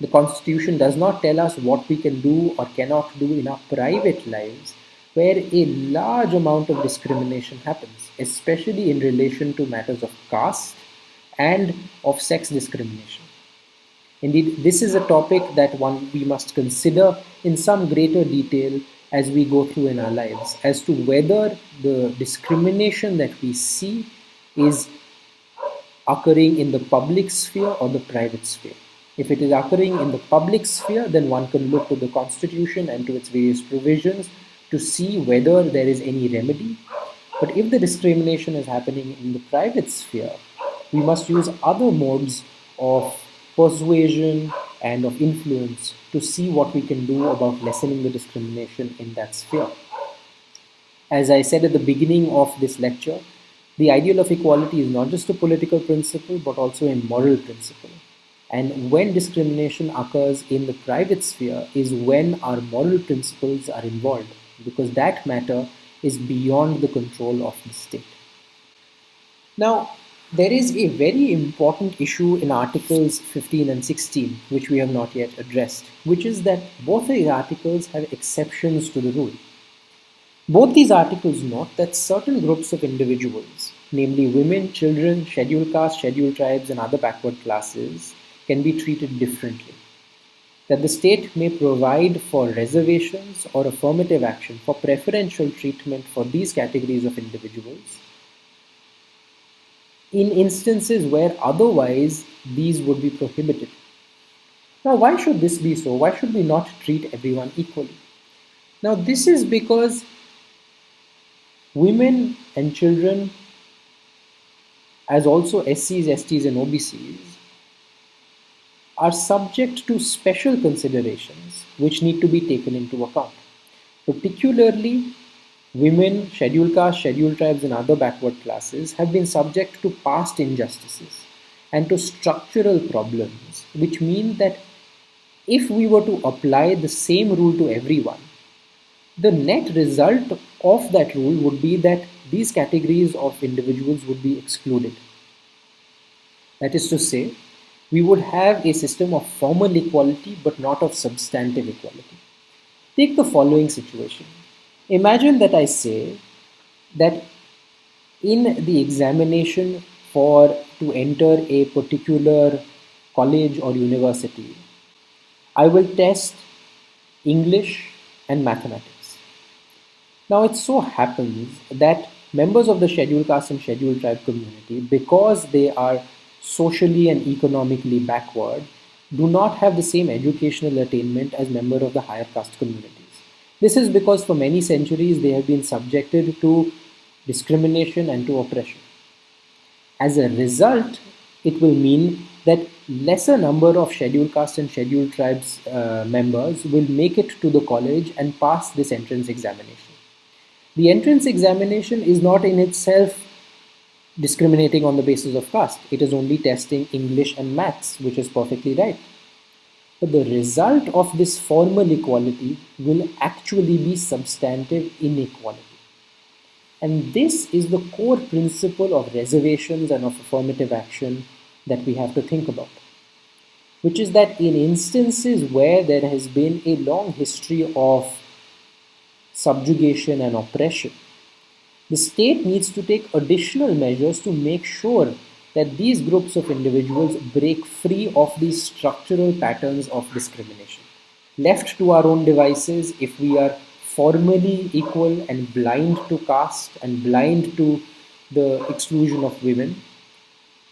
A: The Constitution does not tell us what we can do or cannot do in our private lives, where a large amount of discrimination happens, especially in relation to matters of caste and of sex discrimination. Indeed, this is a topic that we must consider in some greater detail as we go through in our lives, as to whether the discrimination that we see is occurring in the public sphere or the private sphere. If it is occurring in the public sphere, then one can look to the Constitution and to its various provisions to see whether there is any remedy. But if the discrimination is happening in the private sphere, we must use other modes of persuasion, and of influence to see what we can do about lessening the discrimination in that sphere. As I said at the beginning of this lecture, the ideal of equality is not just a political principle but also a moral principle. And when discrimination occurs in the private sphere is when our moral principles are involved, because that matter is beyond the control of the state. Now, there is a very important issue in Articles 15 and 16, which we have not yet addressed, which is that both the articles have exceptions to the rule. Both these articles note that certain groups of individuals, namely women, children, scheduled castes, scheduled tribes, and other backward classes, can be treated differently. That the state may provide for reservations or affirmative action for preferential treatment for these categories of individuals in instances where otherwise these would be prohibited. Now, why should this be so? Why should we not treat everyone equally? Now, this is because women and children, as also SCs, STs, and OBCs, are subject to special considerations which need to be taken into account. Particularly, women, scheduled castes, scheduled tribes, and other backward classes have been subject to past injustices and to structural problems, which mean that if we were to apply the same rule to everyone, the net result of that rule would be that these categories of individuals would be excluded. That is to say, we would have a system of formal equality but not of substantive equality. Take the following situation. Imagine that I say that in the examination to enter a particular college or university, I will test English and mathematics. Now, it so happens that members of the scheduled caste and scheduled tribe community, because they are socially and economically backward, do not have the same educational attainment as members of the higher caste communities. This is because for many centuries they have been subjected to discrimination and to oppression. As a result, it will mean that lesser number of scheduled caste and scheduled tribes members will make it to the college and pass this entrance examination. The entrance examination is not in itself discriminating on the basis of caste. It is only testing English and maths, which is perfectly right. But the result of this formal equality will actually be substantive inequality. And this is the core principle of reservations and of affirmative action that we have to think about, which is that in instances where there has been a long history of subjugation and oppression, the state needs to take additional measures to make sure that these groups of individuals break free of these structural patterns of discrimination. Left to our own devices, if we are formally equal and blind to caste and blind to the exclusion of women,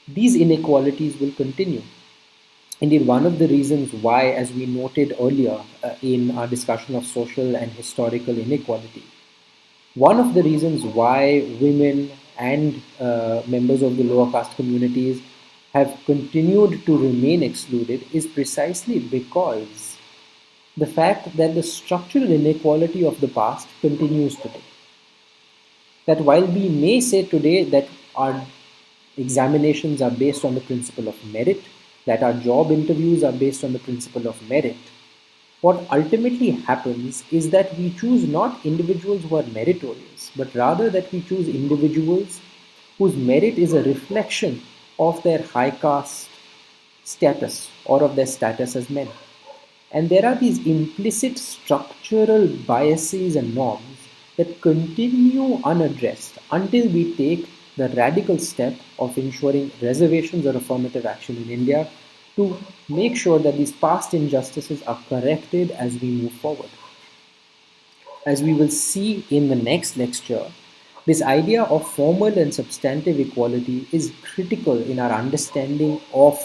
A: these inequalities will continue. Indeed, one of the reasons why, as we noted earlier in our discussion of social and historical inequality, one of the reasons why women and members of the lower caste communities have continued to remain excluded is precisely because the fact that the structural inequality of the past continues today. That while we may say today that our examinations are based on the principle of merit, that our job interviews are based on the principle of merit, what ultimately happens is that we choose not individuals who are meritorious, but rather that we choose individuals whose merit is a reflection of their high caste status or of their status as men. And there are these implicit structural biases and norms that continue unaddressed until we take the radical step of ensuring reservations or affirmative action in India to make sure that these past injustices are corrected as we move forward. As we will see in the next lecture, this idea of formal and substantive equality is critical in our understanding of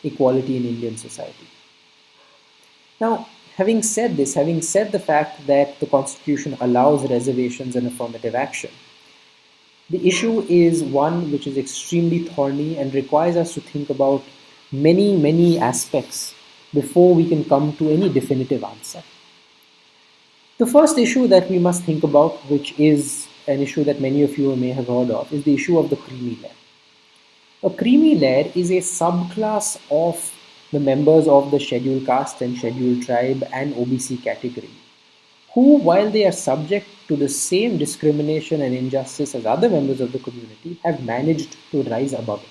A: equality in Indian society. Now, having said this, having said the fact that the Constitution allows reservations and affirmative action, the issue is one which is extremely thorny and requires us to think about many aspects before we can come to any definitive answer. The first issue that we must think about, which is an issue that many of you may have heard of, is the issue of the creamy layer. A creamy layer is a subclass of the members of the scheduled caste and scheduled tribe and OBC category, who, while they are subject to the same discrimination and injustice as other members of the community, have managed to rise above it.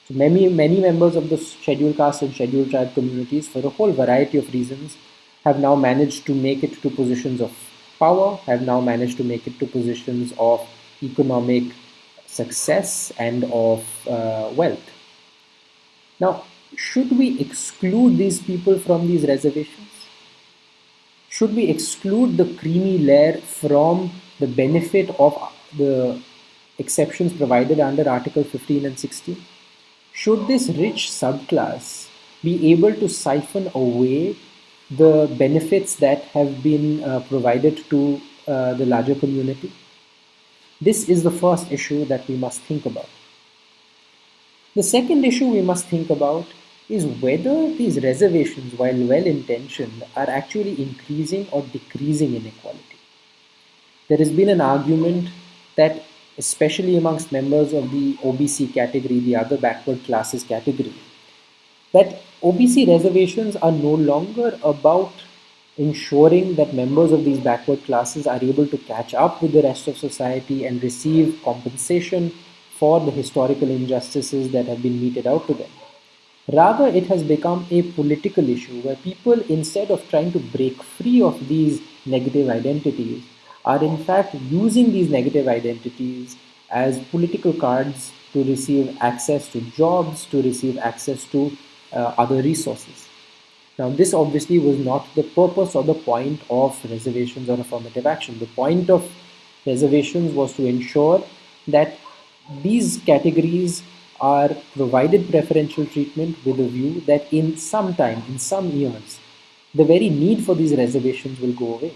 A: So many members of the scheduled caste and scheduled tribe communities, for a whole variety of reasons, have now managed to make it to positions of power, have now managed to make it to positions of economic success and of wealth. Now, should we exclude these people from these reservations? Should we exclude the creamy layer from the benefit of the exceptions provided under Article 15 and 16? Should this rich subclass be able to siphon away the benefits that have been provided to the larger community? This is the first issue that we must think about. The second issue we must think about is whether these reservations, while well-intentioned, are actually increasing or decreasing inequality. There has been an argument that, especially amongst members of the OBC category, the other backward classes category, that OBC reservations are no longer about ensuring that members of these backward classes are able to catch up with the rest of society and receive compensation for the historical injustices that have been meted out to them. Rather, it has become a political issue where people, instead of trying to break free of these negative identities, are in fact using these negative identities as political cards to receive access to jobs, to receive access to other resources. Now, this obviously was not the purpose or the point of reservations or affirmative action. The point of reservations was to ensure that these categories are provided preferential treatment with a view that in some time, in some years, the very need for these reservations will go away.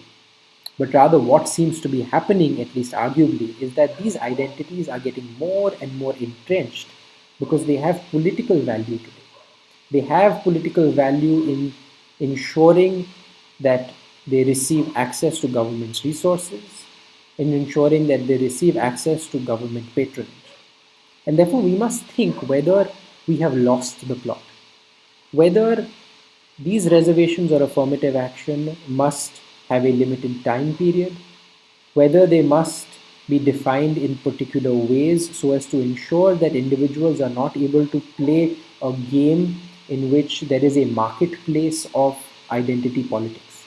A: But rather, what seems to be happening, at least arguably, is that these identities are getting more and more entrenched because they have political value today. They have political value in ensuring that they receive access to government's resources, in ensuring that they receive access to government patronage. And therefore, we must think whether we have lost the plot, whether these reservations or affirmative action must have a limited time period, whether they must be defined in particular ways so as to ensure that individuals are not able to play a game in which there is a marketplace of identity politics.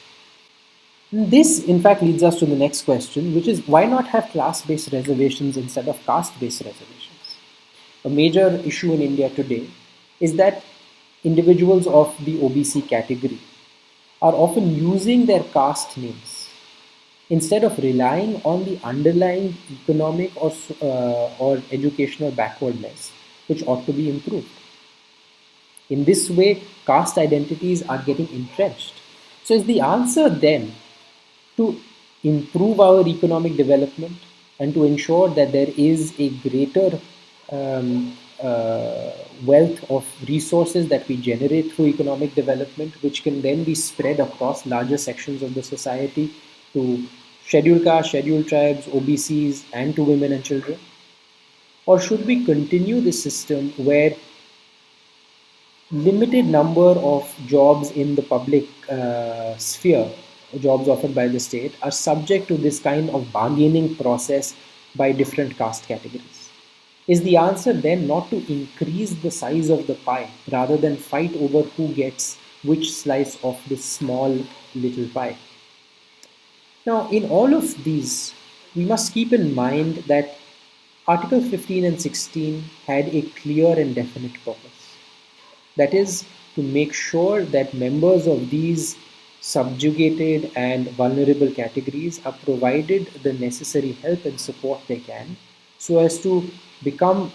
A: This, in fact, leads us to the next question, which is why not have class-based reservations instead of caste-based reservations? A major issue in India today is that individuals of the OBC category are often using their caste names instead of relying on the underlying economic or educational backwardness, which ought to be improved. In this way, caste identities are getting entrenched. So is the answer then to improve our economic development and to ensure that there is a greater wealth of resources that we generate through economic development, which can then be spread across larger sections of the society to scheduled caste, scheduled tribes, OBCs, and to women and children? Or should we continue this system where limited number of jobs in the public sphere, jobs offered by the state, are subject to this kind of bargaining process by different caste categories? Is the answer then not to increase the size of the pie rather than fight over who gets which slice of this small little pie? Now, in all of these, we must keep in mind that Article 15 and 16 had a clear and definite purpose. That is, to make sure that members of these subjugated and vulnerable categories are provided the necessary help and support they can so as to become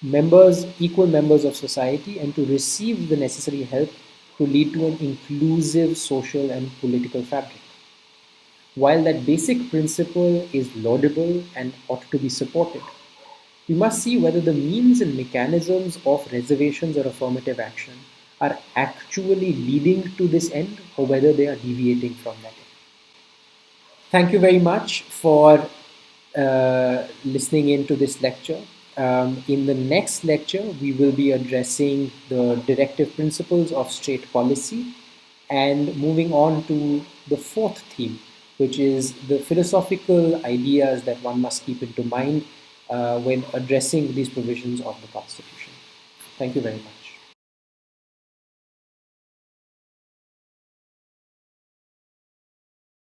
A: members, equal members of society, and to receive the necessary help to lead to an inclusive social and political fabric. While that basic principle is laudable and ought to be supported, We must see whether the means and mechanisms of reservations or affirmative action are actually leading to this end or whether they are deviating from that end. Thank you very much for listening in to this lecture. In the next lecture, we will be addressing the directive principles of state policy and moving on to the fourth theme, which is the philosophical ideas that one must keep into mind when addressing these provisions of the Constitution. Thank you very much.